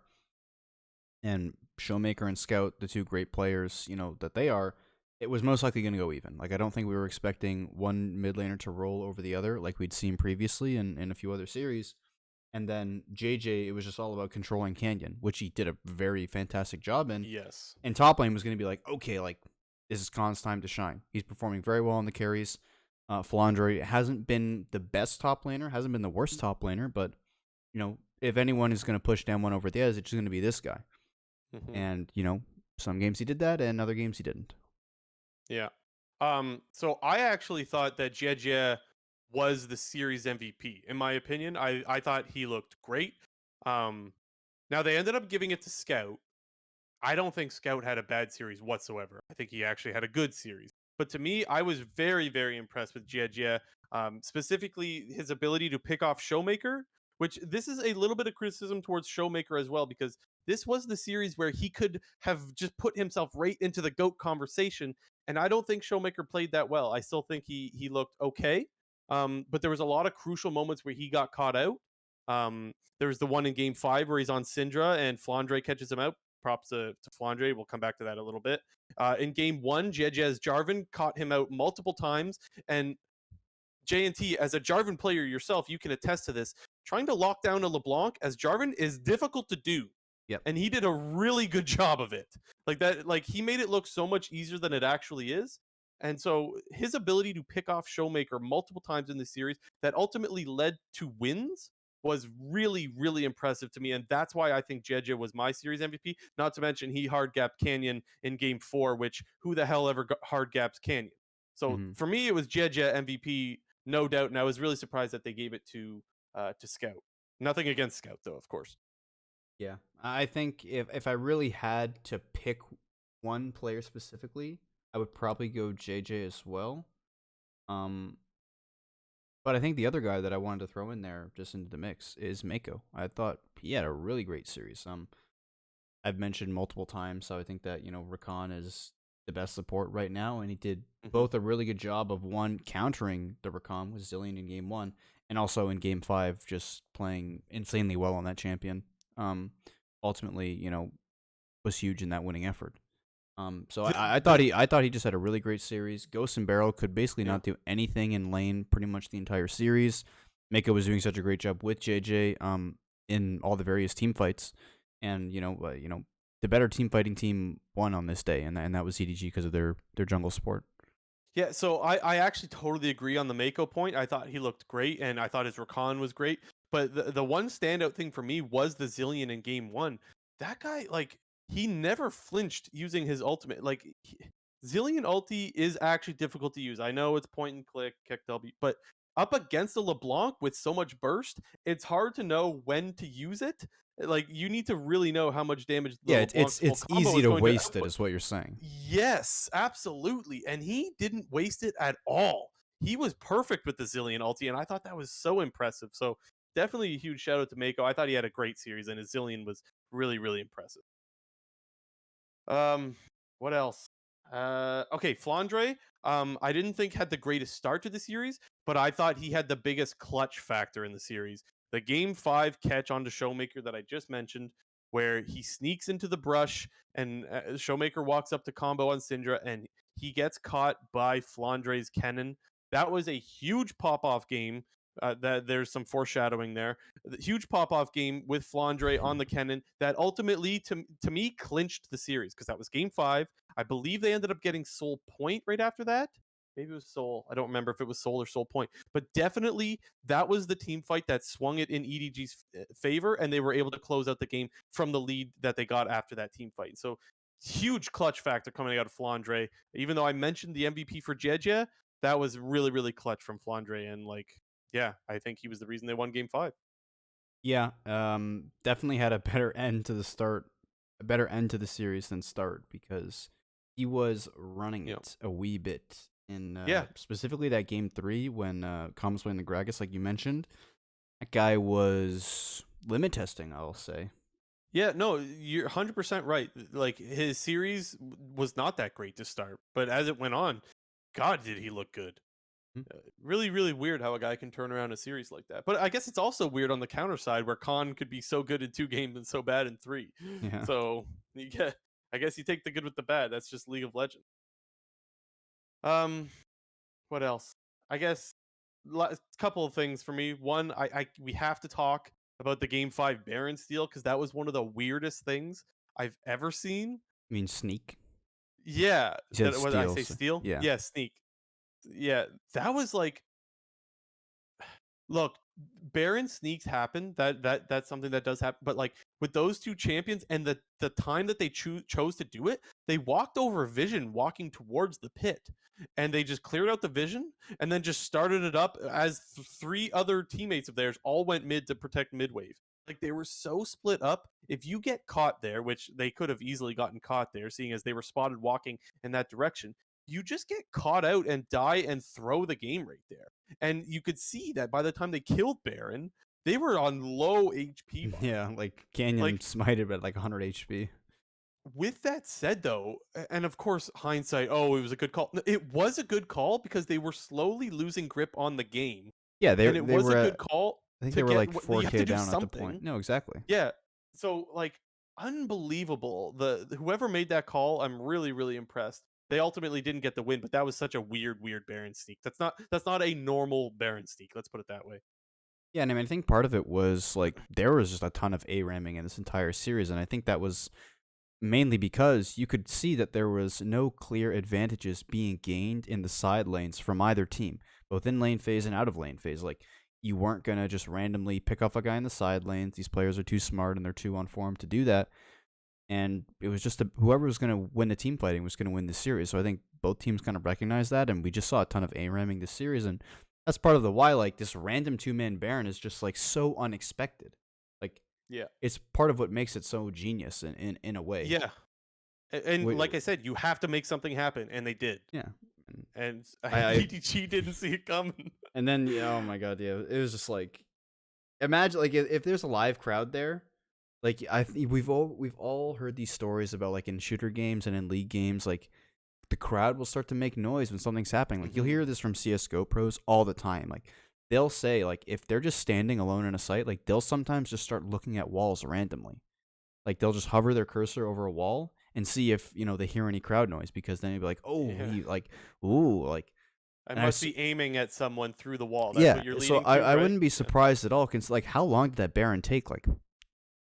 And Showmaker and Scout, the 2 great players, that they are, it was most likely going to go even. Like I don't think we were expecting one mid laner to roll over the other like we'd seen previously in a few other series. And then JJ, it was just all about controlling Canyon, which he did a very fantastic job in. Yes. And top lane was going to be like, okay, like this is Khan's time to shine. He's performing very well on the carries. Flandre hasn't been the best top laner, hasn't been the worst top laner, but if anyone is going to push down one over the edge, it's just going to be this guy. Mm-hmm. And some games he did that, and other games he didn't. Yeah. So I actually thought that Jejje was the series MVP. In my opinion, I thought he looked great. Now they ended up giving it to Scout. I don't think Scout had a bad series whatsoever. I think he actually had a good series. But to me, I was very, very impressed with Jia, specifically his ability to pick off Showmaker, which this is a little bit of criticism towards Showmaker as well, because this was the series where he could have just put himself right into the GOAT conversation. And I don't think Showmaker played that well. I still think he looked okay. But there was a lot of crucial moments where he got caught out. There was the one in game 5 where he's on Syndra and Flandre catches him out. Props to Flandre. We'll come back to that a little bit. In game 1, Jejez Jarvan caught him out multiple times, and J&T, as a Jarvan player yourself, you can attest to this. Trying to lock down a LeBlanc as Jarvan is difficult to do. Yep. And he did a really good job of it. Like that, like he made it look so much easier than it actually is. And so his ability to pick off Showmaker multiple times in the series that ultimately led to wins was really, really impressive to me. And that's why I think Jeje was my series MVP. Not to mention he hard gapped Canyon in game 4, which who the hell ever hard gaps Canyon? So for me, it was Jeje MVP, no doubt. And I was really surprised that they gave it to Scout. Nothing against Scout, though, of course. Yeah, I think if I really had to pick one player specifically, I would probably go JJ as well. But I think the other guy that I wanted to throw in there just into the mix is Mako. I thought he had a really great series. I've mentioned multiple times how I think that, Rakan is the best support right now, and he did both a really good job of one countering the Rakan with Zillion in game 1, and also in game 5 just playing insanely well on that champion. Ultimately, was huge in that winning effort. So I thought he just had a really great series. Ghost and Barrel could basically not do anything in lane pretty much the entire series. Mako was doing such a great job with JJ in all the various team fights, and the better team fighting team won on this day, and that was EDG because of their jungle support. Yeah, so I actually totally agree on the Mako point. I thought he looked great, and I thought his Rakan was great. But the one standout thing for me was the Zillion in game 1. That guy, like, he never flinched using his ultimate. Like, Zillion ulti is actually difficult to use. I know it's point and click, kick W, but up against a LeBlanc with so much burst, it's hard to know when to use it. Like, you need to really know how much damage the Yeah, LeBlanc's full it's combo easy is to going waste to it, is what you're saying. Yes, absolutely. And he didn't waste it at all. He was perfect with the Zillion ulti, and I thought that was so impressive. So definitely a huge shout out to Mako. I thought he had a great series, and his Zillion was really, really impressive. What else? Okay, Flandre. I didn't think had the greatest start to the series, but I thought he had the biggest clutch factor in the series. The game 5 catch onto Showmaker that I just mentioned, where he sneaks into the brush and Showmaker walks up to combo on Syndra, and he gets caught by Flandre's Kennen. That was a huge pop-off game. That there's some foreshadowing there. The huge pop-off game with Flandre on the Kennen that ultimately, to me, clinched the series because that was game 5. I believe they ended up getting Soul Point right after that. Maybe it was Soul. I don't remember if it was Soul or Soul Point, but definitely that was the team fight that swung it in EDG's favor, and they were able to close out the game from the lead that they got after that team fight. So huge clutch factor coming out of Flandre. Even though I mentioned the MVP for Jeje, that was really, really clutch from Flandre, and yeah, I think he was the reason they won game 5. Yeah, definitely had a better end to the series than start, because he was running it a wee bit in specifically that game 3 when Calm was playing the Gragas, like you mentioned. That guy was limit testing, I'll say. Yeah, no, you're 100% right. Like, his series was not that great to start, but as it went on, God, did he look good. Really, really weird how a guy can turn around a series like that. But I guess it's also weird on the counter side where Khan could be so good in 2 games and so bad in 3. Yeah. So, yeah, I guess you take the good with the bad. That's just League of Legends. What else? I guess a couple of things for me. One, we have to talk about the game 5 Baron steal because that was one of the weirdest things I've ever seen. I mean, sneak. Yeah, You said what did I say? steal, Steal? yeah. Yeah, sneak. Yeah, that was like, look, Baron sneaks happen. That's something that does happen. But like with those 2 champions and the time that they chose to do it, they walked over vision, walking towards the pit, and they just cleared out the vision and then just started it up as 3 other teammates of theirs all went mid to protect mid wave. Like, they were so split up. If you get caught there, which they could have easily gotten caught there, seeing as they were spotted walking in that direction, you just get caught out and die and throw the game right there. And you could see that by the time they killed Baron, they were on low HP. Yeah, like Canyon smited at like 100 HP. With that said, though, and of course, hindsight, it was a good call. It was a good call because they were slowly losing grip on the game. Yeah, it was a good call. I think to they were get like you have to 4K do down at the point. something. No, exactly. Yeah. So like unbelievable. Whoever made that call, I'm really really impressed. They ultimately didn't get the win, but that was such a weird Baron sneak. That's not a normal Baron sneak. Let's put it that way. Yeah, and I mean, I think part of it was like there was just a ton of A ramming in this entire series, and I think that was mainly because you could see that there was no clear advantages being gained in the side lanes from either team, both in lane phase and out of lane phase. Like you weren't gonna just randomly pick off a guy in the side lanes. These players are too smart and they're too on form to do that. And it was just whoever was gonna win the team fighting was gonna win the series. So I think both teams kind of recognized that, and we just saw a ton of A ramming this series, and that's part of the why like this random 2-man Baron is just like so unexpected. Like Yeah. it's part of what makes it so genius in a way. Yeah. And Wh- like I said, you have to make something happen, and they did. Yeah. And And I EDG didn't see it coming. and then yeah, oh my god, yeah, it was just like imagine like if there's a live crowd there, like we've all heard these stories about like in shooter games and in league games, like the crowd will start to make noise when something's happening. Like you'll Mhm. hear this from CS:GO pros all the time. Like they'll say like if they're just standing alone in a site, like they'll sometimes just start looking at walls randomly. Like they'll just hover their cursor over a wall and see if they hear any crowd noise because then they'd be like, oh, Yeah. he like, ooh, like. I And I must s- be aiming at someone through the wall. That's yeah, what you're so leading I to, I right? wouldn't be Yeah. surprised at all. Cause like how long did that Baron take?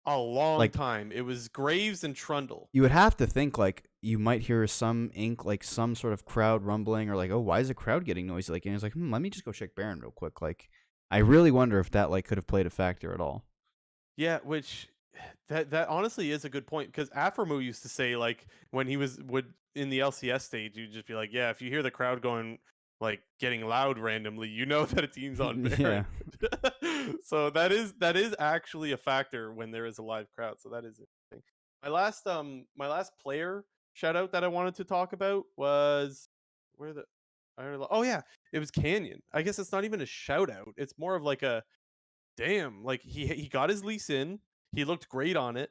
A long Like time. It was Graves and Trundle. you would have to think like you might hear some ink, like some sort of crowd rumbling, or like, oh, why is the crowd getting noisy? Like, and it's like, let me just go check Baron real quick. Like, I really wonder if that like could have played a factor at all. Yeah, which that honestly is a good point because Aframo used to say like when he would in the LCS stage, you'd just be like, yeah, if you hear the crowd going like getting loud randomly, you know that a team's on Yeah, Baron. So that is actually a factor when there is a live crowd. So that is interesting. My last player shout out that I wanted to talk about was where the oh yeah, it was Canyon. I guess it's not even a shout out. It's more of like a damn, like he got his lease in. He looked great on it,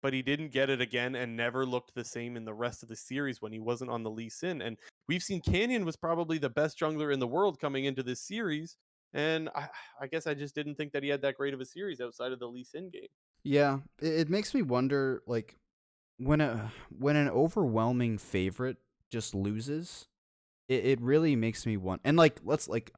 but he didn't get it again and never looked the same in the rest of the series when he wasn't on the lease in. And we've seen Canyon was probably the best jungler in the world coming into this series. And I guess I just didn't think that he had that great of a series outside of the lease in game. yeah. It makes me wonder, like, when an overwhelming favorite just loses, it really makes me want. And like, let's like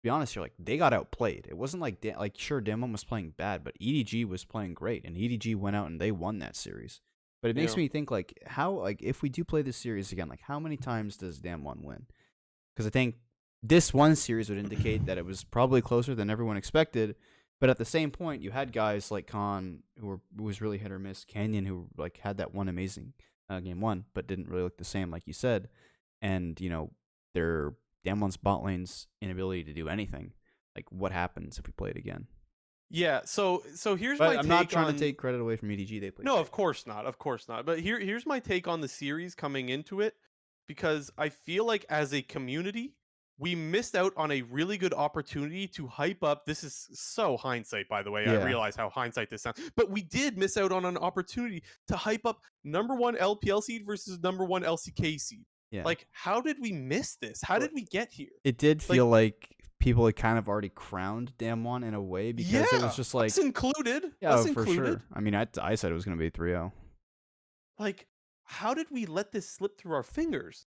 be honest here, like they got outplayed. It wasn't like like sure Damwon was playing bad, but EDG was playing great, and EDG went out and they won that series. But it makes Yeah. me think like how like if we do play this series again, like how many times does Damwon win? Because I think this one series would indicate that it was probably closer than everyone expected. But at the same point, you had guys like Khan who was really hit or miss, Canyon who like had that one amazing game one, but didn't really look the same like you said, and their Damwon's bot lane's inability to do anything. Like what happens if we play it again? Yeah. So here's But my I'm not take trying to on take credit away from EDG. They played no, great. of course not. Of course not. But here's my take on the series coming into it because I feel like as a community, we missed out on a really good opportunity to hype up. This is so hindsight, by the way. I Yeah, realize how hindsight this sounds, but we did miss out on an opportunity to hype up number one LPL seed versus number one LCK seed. yeah. Like, how did we miss this? How Well, did we get here? it did Like, feel like people had kind of already crowned Damwon in a way because it was yeah, just us like, included. yeah, Us oh, for included. sure. I mean, I said it was going to be 3-0 Like, how did we let this slip through our fingers?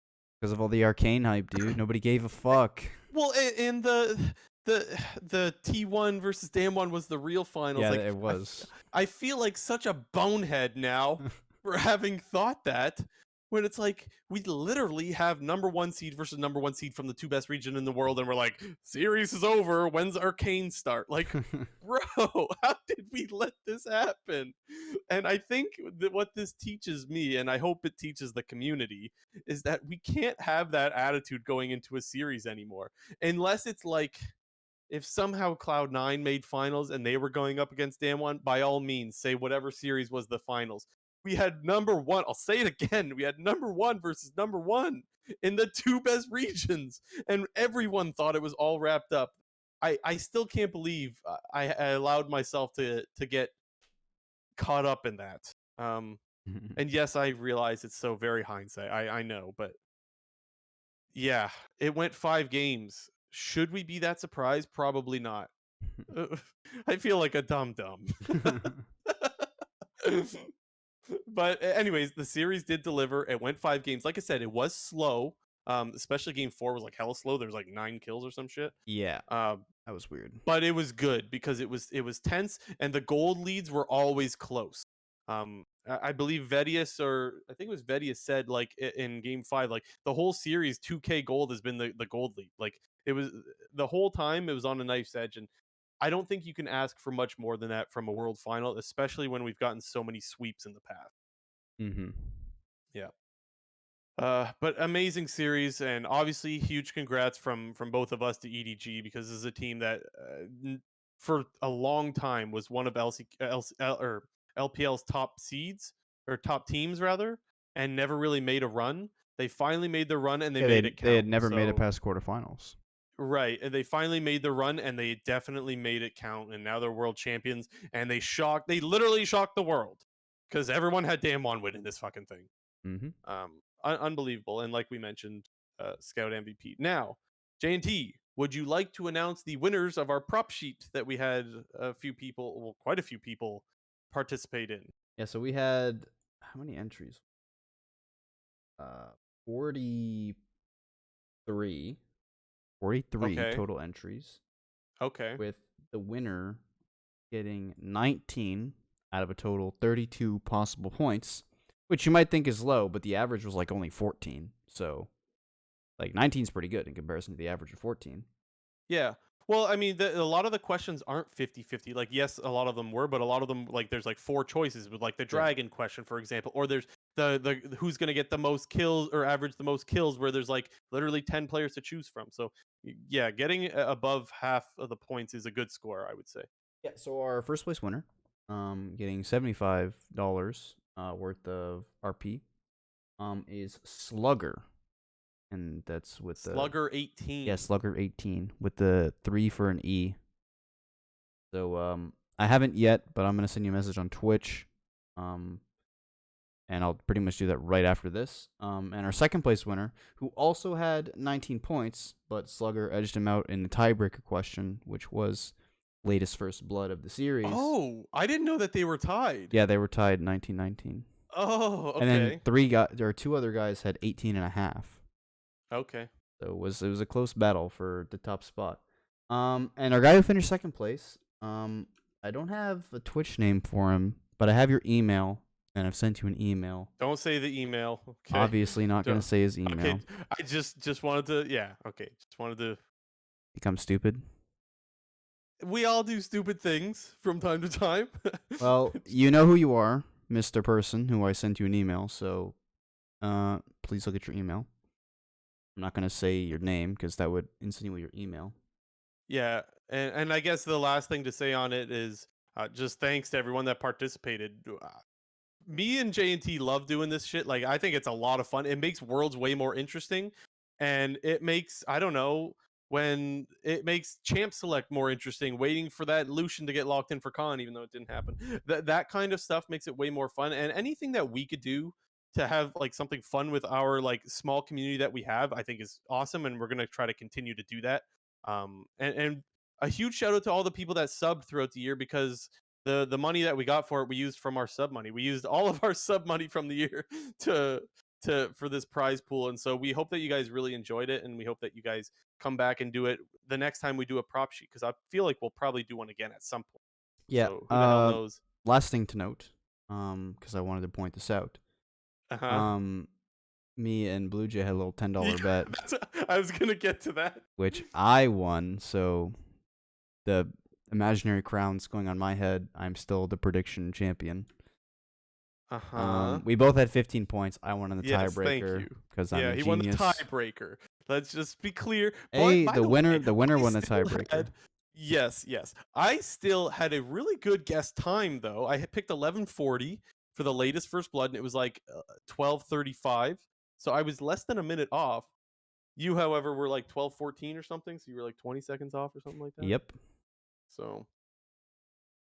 because of all the Arcane hype, dude. Nobody gave a fuck. Well, and the T1 versus Damwon was the real finals. Yeah, Like it was. I feel like such a bonehead now for having thought that when it's like we literally have number one seed versus number one seed from the two best region in the world, and we're like, series is over. When's Arcane start? Like, bro, how did we let this happen? And I think that what this teaches me, and I hope it teaches the community, is that we can't have that attitude going into a series anymore, unless it's like if somehow Cloud9 made finals and they were going up against Damwon, by all means, say whatever series was the finals. We had number one. I'll say it again. We had number one versus number one in the two best regions, and everyone thought it was all wrapped up. I still can't believe I allowed myself to get caught up in that. And yes, I realize it's so very hindsight. I know, but yeah, it went 5 games. Should we be that surprised? Probably not. I feel like a dum dum. But anyways, the series did deliver. It went 5 games. Like I said, it was slow. Especially game 4 was like hella slow. There was like 9 kills or some shit. Yeah, Um, that was weird. but it was good because it was tense and the gold leads were always close. I believe Vedius, or I think it was Vedius, said like in game 5, like the whole series 2K gold has been the gold lead. Like it was the whole time it was on a knife's edge, and I don't think you can ask for much more than that from a world final, especially when we've gotten so many sweeps in the past. Mm-hmm. Yeah. But amazing series, and obviously huge congrats from both of us to EDG, because this is a team that for a long time was one of LPL's top seeds, or top teams rather, and never really made a run. They finally made the run and they Yeah, made it they had count. never made it So past quarterfinals. right, and they finally made the run and they definitely made it count, and now they're world champions, and they literally shocked the world because everyone had Damwon winning this fucking thing. Mm-hmm. Unbelievable. And like we mentioned, Scout MVP. Now, J&T, would you like to announce the winners of our prop sheet that we had quite a few people participate in? Yeah, so we had how many entries? 43. 43 Okay. total entries, Okay. with the winner getting 19 out of a total 32 possible points, which you might think is low, but the average was like only 14. So, like 19 is pretty good in comparison to the average of 14. Yeah. Well, I mean, a lot of the questions aren't 50-50. Like, yes, a lot of them were, but a lot of them, like, there's like 4 choices with like the Yeah. dragon question, for example, or there's the who's going to get the most kills or average the most kills, where there's like literally 10 players to choose from. So, yeah, getting above half of the points is a good score, I would say. Yeah, so our first place winner, getting $75 worth of RP, is Slugger, and that's with the Slugger 18. Slugger 18 with the 3 for an E. So I haven't yet, but I'm gonna send you a message on Twitch, and I'll pretty much do that right after this. And our second place winner, who also had 19 points, but Slugger edged him out in the tiebreaker question, which was latest first blood of the series. Oh, I didn't know that they were tied. Yeah, they were tied 19-19. Oh, okay. And then there are 2 other guys had 18 and a half. Okay. So it was a close battle for the top spot. And our guy who finished second place, I don't have a Twitch name for him, but I have your email, and I've sent you an email. Don't say the email. Okay. Obviously not going to say his email. Okay. I just wanted to, yeah, okay. Just wanted to. Become stupid. We all do stupid things from time to time. Well, you know who you are, Mr. Person, who I sent you an email, so please look at your email. I'm not going to say your name because that would insinuate your email. Yeah, and I guess the last thing to say on it is just thanks to everyone that participated. Me and J&T love doing this shit. Like, I think it's a lot of fun. It makes Worlds way more interesting, and it makes, I don't know, when it makes Champ Select more interesting, waiting for that Lucian to get locked in for Khan, even though it didn't happen. That kind of stuff makes it way more fun, and anything that we could do to have like something fun with our like small community that we have, I think is awesome, and we're gonna try to continue to do that. And a huge shout out to all the people that subbed throughout the year, because the money that we got for it, we used from our sub money. We used all of our sub money from the year to for this prize pool, and so we hope that you guys really enjoyed it, and we hope that you guys come back and do it the next time we do a prop sheet, because I feel like we'll probably do one again at some point. Yeah. So who the hell knows? Last thing to note, because I wanted to point this out. Uh-huh. Me and Blue Jay had a little $10 bet. I was gonna get to that. Which I won, so the imaginary crown's going on my head. I'm still the prediction champion. Uh-huh. We both had 15 points. I won on the Yes, tiebreaker thank you. because I'm a he genius. won the tiebreaker. Let's just be clear. Hey, But, the winner won the still tiebreaker. Yes. I still had a really good guess time, though. I had picked 11:40 for the latest first blood, and it was like 12:35. So I was less than a minute off. You, however, were like 12:14 or something. So you were like 20 seconds off or something like that. Yep. So,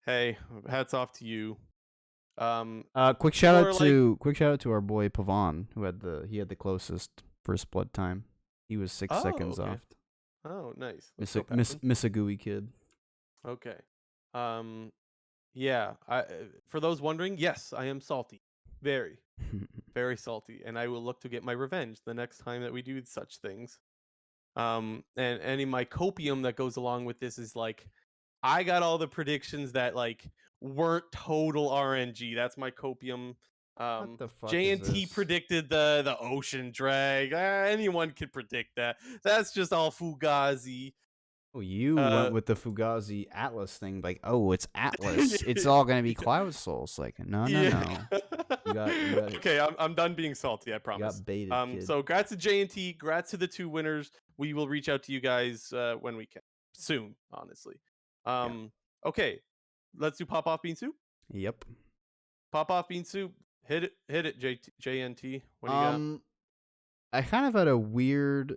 hey, hats off to you. Quick shout out to our boy Pavan, who had the closest first blood time. He was 6 seconds off. Oh, nice. Miss a gooey kid. Okay. Um, yeah. For those wondering, yes, I am salty. Very, very salty, and I will look to get my revenge the next time that we do such things. And any my copium that goes along with this is like, I got all the predictions that like weren't total RNG. That's my copium. What the fuck is JNT this? predicted the ocean drag. Anyone could predict that. That's just all fugazi. Oh, you went Uh, with the Fugazi Atlas thing, like, oh, it's Atlas. It's all gonna be Cloud Souls. Like, no, no, yeah. no. You got it. Okay, I'm done being salty. I You promise. got baited, kid. So grats to JNT. Grats to the two winners. We will reach out to you guys when we can. Soon, honestly. Yeah. Okay, let's do Popoff Beansoup. Yep. Popoff Beansoup. Hit it, JNT. What do you got? I kind of had a weird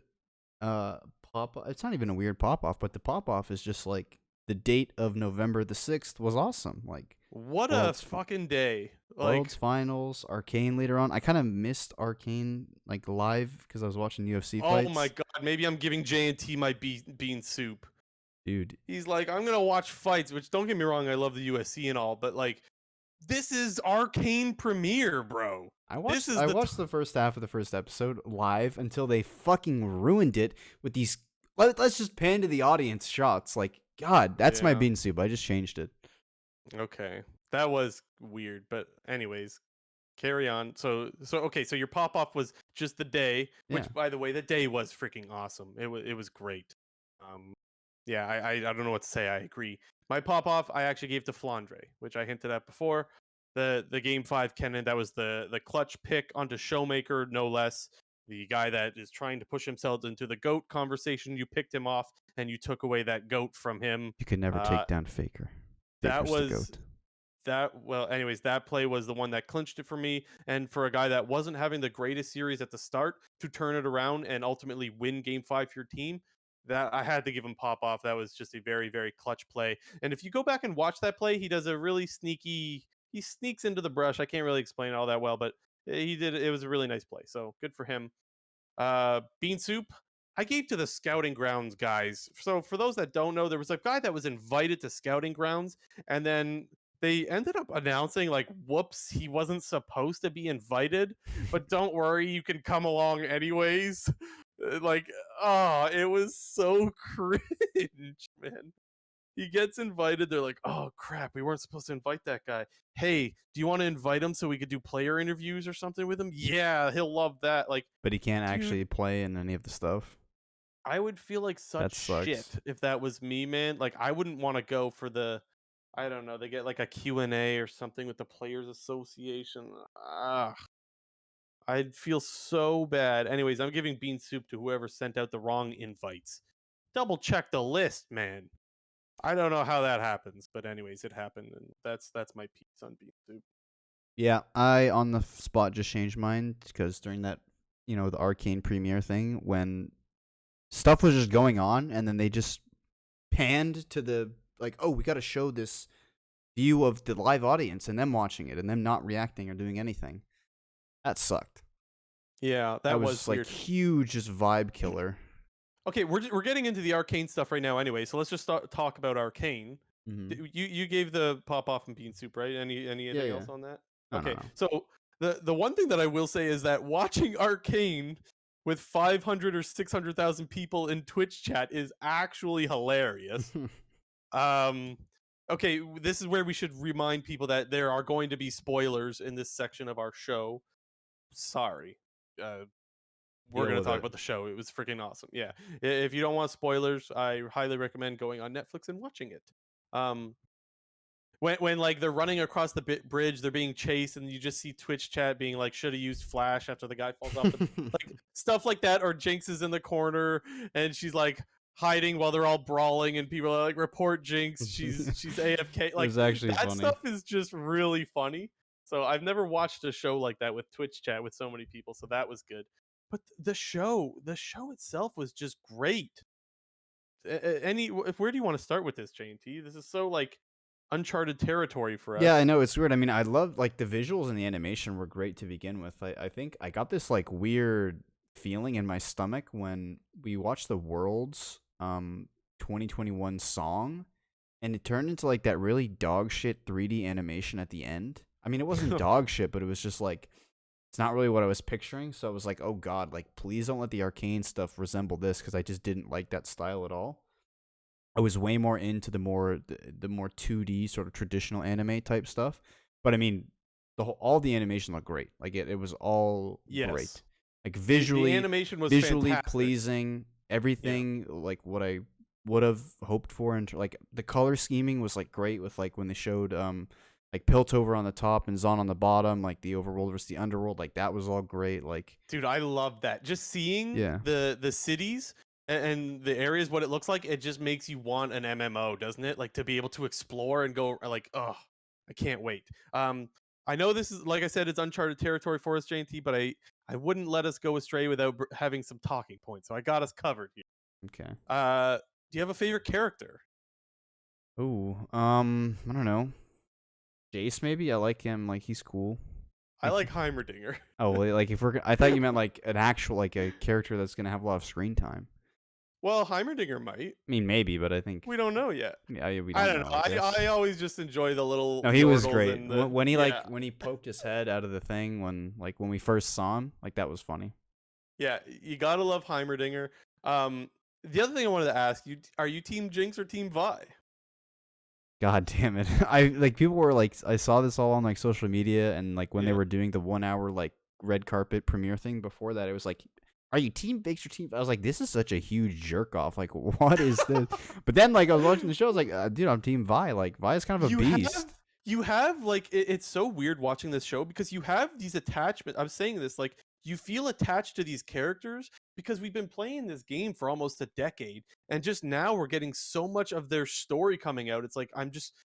pop. It's not even a weird pop off, but the pop off is just like the date of November the 6th was awesome. Like What a World's fucking day! World's Like, Finals, Arcane later on. I kind of missed Arcane like live because I was watching UFC oh fights. my god, maybe I'm giving JNT my bean soup. Dude, He's like, I'm gonna watch fights, which don't get me wrong, I love the USC and all, but like, this is Arcane premiere, bro. I This watched is I watched the first half of the first episode live until they fucking ruined it with these let's just pan to the audience shots. Like, God, that's my Yeah. bean soup. I just changed it. Okay, that was weird, but anyways, carry on. So okay, so your pop off was just the day, which Yeah. by the way, the day was freaking awesome. It was great. Um, yeah, I don't know what to say. I agree. My pop off, I actually gave to Flandre, which I hinted at before. The game 5 Kennen, that was the clutch pick onto Showmaker, no less. The guy that is trying to push himself into the GOAT conversation. You picked him off and you took away that GOAT from him. You could never Uh, take down Faker. that Faker's the was GOAT. anyways, that play was the one that clinched it for me. And for a guy that wasn't having the greatest series at the start to turn it around and ultimately win game 5 for your team, that I had to give him pop off. That was just a very, very clutch play. And if you go back and watch that play, he does a really he sneaks into the brush. I can't really explain it all that well, but he did. It was a really nice play. So good for him. Bean soup, I gave to the scouting grounds guys. So for those that don't know, there was a guy that was invited to scouting grounds, and then they ended up announcing like, whoops, he wasn't supposed to be invited, but don't worry, you can come along anyways. Like, oh, it was so cringe, man. He gets invited. They're like, oh crap, we weren't supposed to invite that guy. Hey, do you want to invite him so we could do player interviews or something with him? Yeah, he'll love that. Like, But he can't dude, actually play in any of the stuff. I would feel like That such shit sucks. if that was me, man. Like, I wouldn't want to go for the, I don't know, they get like a Q&A or something with the Players Association. Ah, I'd feel so bad. Anyways, I'm giving bean soup to whoever sent out the wrong invites. Double check the list, man. I don't know how that happens, but anyways, it happened, and that's my piece on bean soup. Yeah, I on the spot just changed mine because during that, the Arcane premiere thing, when stuff was just going on and then they just panned to the, like, oh, we got to show this view of the live audience and them watching it and them not reacting or doing anything. That sucked. Yeah, That that was was just, like, weird. huge, just vibe killer. Okay, we're getting into the Arcane stuff right now anyway, so let's just talk about Arcane. Mm-hmm. You gave the pop off and bean soup, right? Anything Yeah. else on that? No, Okay, no. so the one thing that I will say is that watching Arcane with 500 or 600,000 people in Twitch chat is actually hilarious. Okay, this is where we should remind people that there are going to be spoilers in this section of our show. Sorry. We're Deal going to with talk it. about the show. It was freaking awesome. Yeah. If you don't want spoilers, I highly recommend going on Netflix and watching it. When like they're running across the bridge, they're being chased, and you just see Twitch chat being like, should have used Flash after the guy falls off. Like stuff like that, or Jinx is in the corner and she's like hiding while they're all brawling, and people are like, report Jinx, she's AFK. It Like was actually that funny. stuff is just really funny. So I've never watched a show like that with Twitch chat with so many people, so that was good. But the show itself was just great. Where do you want to start with this, JT? This is so like uncharted territory for us. Yeah, I know, it's weird. I mean, I love, like, the visuals and the animation were great to begin with. I think I got this, like, weird feeling in my stomach when we watched the World's 2021 song, and it turned into like that really dog shit 3D animation at the end. I mean, it wasn't dog shit, but it was just like it's not really what I was picturing. So I was like, oh god, like please don't let the Arcane stuff resemble this because I just didn't like that style at all. I was way more into the more 2D sort of traditional anime type stuff. But I mean, all the animation looked great. Like it was all Yes. great. Like The animation was visually fantastic. pleasing, Yeah. everything like what I would have hoped for, and like the color scheming was like great with like when they showed like Piltover on the top and Zon on the bottom, like the overworld versus the underworld, like that was all great. Like Dude, I love that. Just seeing yeah, the cities and the areas, what it looks like, it just makes you want an MMO, doesn't it? Like to be able to explore and go like, oh, I can't wait. I know this is like I said, it's uncharted territory for us, JT, but I wouldn't let us go astray without having some talking points. So I got us covered here. okay. Do you have a favorite character? Oh, I don't know. Jace maybe. I like him. Like he's cool. I like Heimerdinger. Oh, like if I thought you meant like an actual like a character that's gonna have a lot of screen time. Well, Heimerdinger might. I mean, maybe, but I think We don't know yet. yeah, we I don't don't know. know. I guess. I always just enjoy the little No, he was Yordles great. and the When he yeah. when he poked his head out of the thing when we first saw him, like that was funny. Yeah, you gotta love Heimerdinger. The other thing I wanted to ask you: are you Team Jinx or Team Vi? God damn it! I like people were like I saw this all on like social media and like when they Yeah, were doing the 1 hour like red carpet premiere thing before that, it was like, are you Team Vix or Team? I was like, this is such a huge jerk off. Like, what is this? But then like I was watching the show, I was like, dude, I'm Team Vi. Like Vi is kind of a you beast. have like it's so weird watching this show because you have these attachments. I'm saying this like you feel attached to these characters because we've been playing this game for almost a decade, and just now we're getting so much of their story coming out. It's like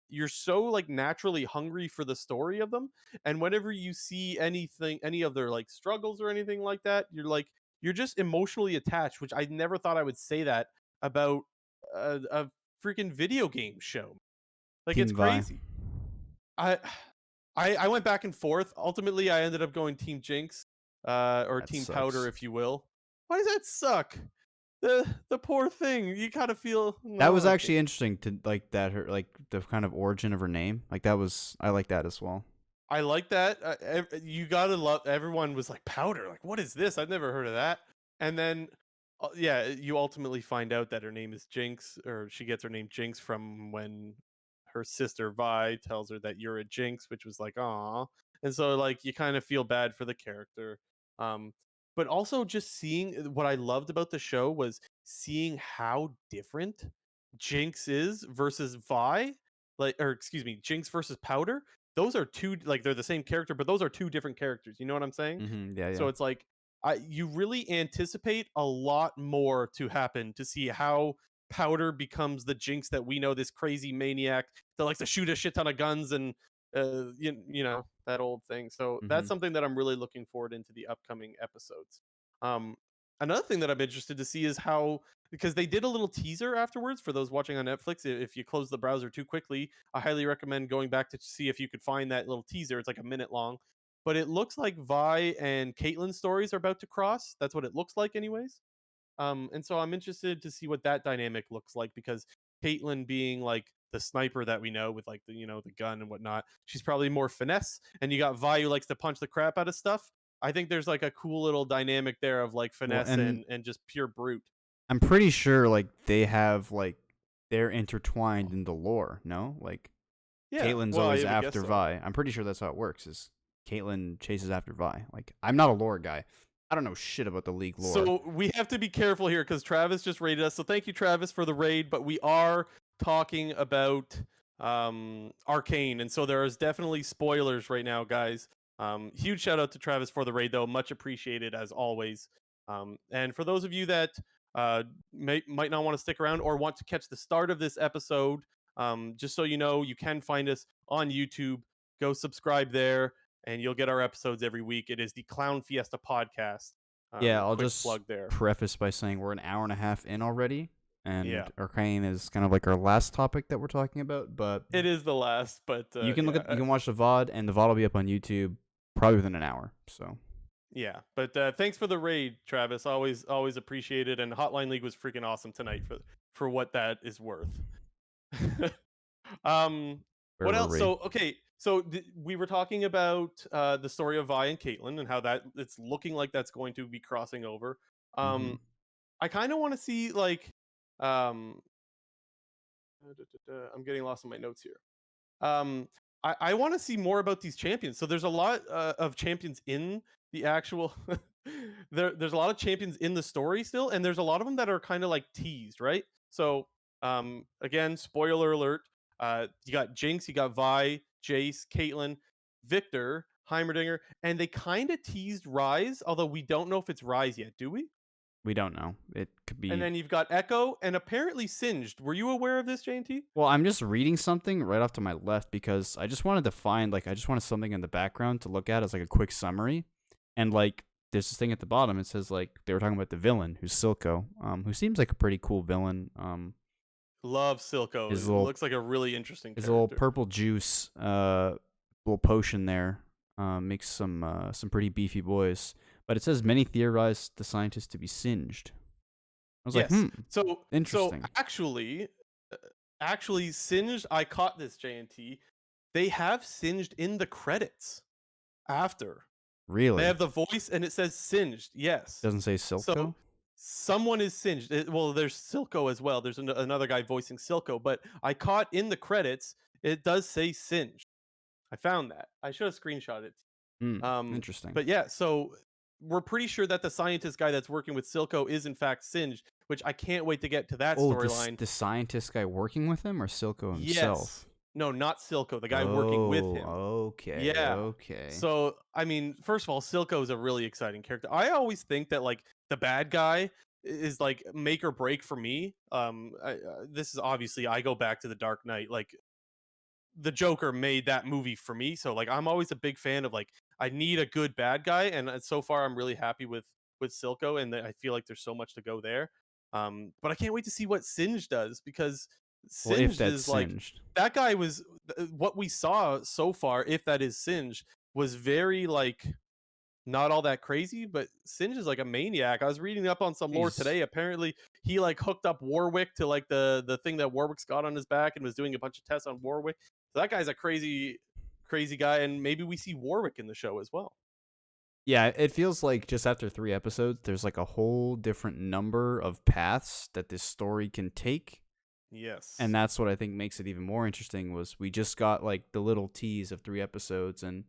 you're so like naturally hungry for the story of them, and whenever you see anything, any of their like struggles or anything like that, you're just emotionally attached. Which I never thought I would say that about a freaking video game show. Like it's Team Vi. crazy. I I went back and forth. Ultimately, I ended up going Team Jinx, or That Team Powder, sucks. if you will. Why does that suck? The poor thing. You kind of feel That no. was Okay. actually interesting to like that her like the kind of origin of her name. Like that was I like that as well. I like that. You gotta love. Everyone was like Powder. Like, what is this? I've never heard of that. And then, yeah, you ultimately find out that her name is Jinx, or she gets her name Jinx from when her sister Vi tells her that you're a Jinx, which was like, aw. And so, like, you kind of feel bad for the character. Um, but also just seeing what I loved about the show was seeing how different Jinx is versus Vi, like, or excuse me, Jinx versus Powder. Those are two, like, they're the same character, but those are two different characters. You know what I'm saying? Yeah, yeah. So it's like you really anticipate a lot more to happen to see how Powder becomes the Jinx that we know, this crazy maniac that likes to shoot a shit ton of guns and you know that old thing. So that's Mhm. something that I'm really looking forward into the upcoming episodes. Um, Another thing that I'm interested to see is how, because they did a little teaser afterwards for those watching on Netflix. If you close the browser too quickly, I highly recommend going back to see if you could find that little teaser. It's like a minute long, but it looks like Vi and Caitlyn's stories are about to cross. That's what it looks like, anyways. And so I'm interested to see what that dynamic looks like because Caitlyn being like the sniper that we know with like the the gun and whatnot, she's probably more finesse, and you got Vi who likes to punch the crap out of stuff. I think there's like a cool little dynamic there of like Well, finesse and and just pure brute. I'm pretty sure like they have like they're intertwined in the lore. No, like Yeah, Caitlyn's well, always I would guess after so. Vi. I'm pretty sure that's how it works. Is Caitlyn chases after Vi? Like I'm not a lore guy. I don't know shit about the league lore. So we have to be careful here because Travis just raided us. So thank you, Travis, for the raid. But we are talking about Arcane, and so there is definitely spoilers right now, guys. Huge shout out to Travis for the raid, though. Much appreciated as always. And for those of you that might not want to stick around or want to catch the start of this episode, just so you know, you can find us on YouTube. Go subscribe there, and you'll get our episodes every week. It is the Clown Fiesta podcast. Yeah, I'll Quick just plug there. preface by saying we're an hour and a half in already, Yeah, and Arcane is kind of like our last topic that we're talking about. But it is the last, but you can yeah, you can watch the VOD, and the VOD will be up on YouTube probably within an hour. So yeah. But thanks for the raid, Travis. Always appreciated. And Hotline League was freaking awesome tonight for what that is worth. Um, Where what were else? we? So okay, so we were talking about the story of Vi and Caitlyn and how that it's looking like that's going to be crossing over. Hmm. I kind of want to see like um, I'm getting lost in my notes here. Um, I want to see more about these champions. So there's a lot of champions in the actual. There's a lot of champions in the story still, and there's a lot of them that are kind of like teased, right? So again, spoiler alert. You got Jinx, you got Vi, Jace, Caitlyn, Victor, Heimerdinger, and they kind of teased Rise, although we don't know if it's Rise yet, do we? We don't know. It could And be. then you've got Echo and apparently Singed. Were you aware of this, JT? Well, I'm just reading something right off to my left because I just wanted to find like I just wanted something in the background to look at as like a quick summary, and like there's this thing at the bottom. It says like they were talking about the villain, who's Silco, who seems like a pretty cool villain. Love Silco. His It little looks like a really interesting his little character. purple juice, little potion there, makes some pretty beefy boys. But it says many theorize the scientist to be singed. I was like, Yes. So interesting. uh, actually, Singed. I caught this, JNT. They have Singed in the credits after. They Really? have the voice, and it says Singed. Yes. Doesn't say So Silco? someone is Singed. Well, there's Silco as well. There's another guy voicing Silco, but I caught in the credits. It does say Singed. I found that. I should have screenshot it. Interesting. But yeah, so we're pretty sure that the scientist guy that's working with Silco is in fact Singed, which I can't wait to get to that Oh, storyline. the scientist guy working with him or Silco Yes. himself? No, not Silco, the guy working with Oh, him. okay, Yeah. okay. So, I mean, first of all, Silco is a really exciting character. I always think that like the bad guy is like make or break for me. This is obviously I go back to the Dark Knight. Like the Joker made that movie for me. So like I'm always a big fan of like I need a good bad guy, and so far I'm really happy with Silco, and I feel like there's so much to go there. But I can't wait to see what Singe does because Well, if Singed that's is like singed. that guy was what we saw so far. If that is Singe, was very like not all that crazy, but Singe is like a maniac. I was reading up on some lore He's today. Apparently, he like hooked up Warwick to like the thing that Warwick's got on his back and was doing a bunch of tests on Warwick. So that guy's a crazy guy, and maybe we see Warwick in the show as well. Yeah, it feels like just after 3 episodes, there's like a whole different number of paths that this story can take. And Yes. that's what I think makes it even more interesting was we just got like the little tease of 3 episodes and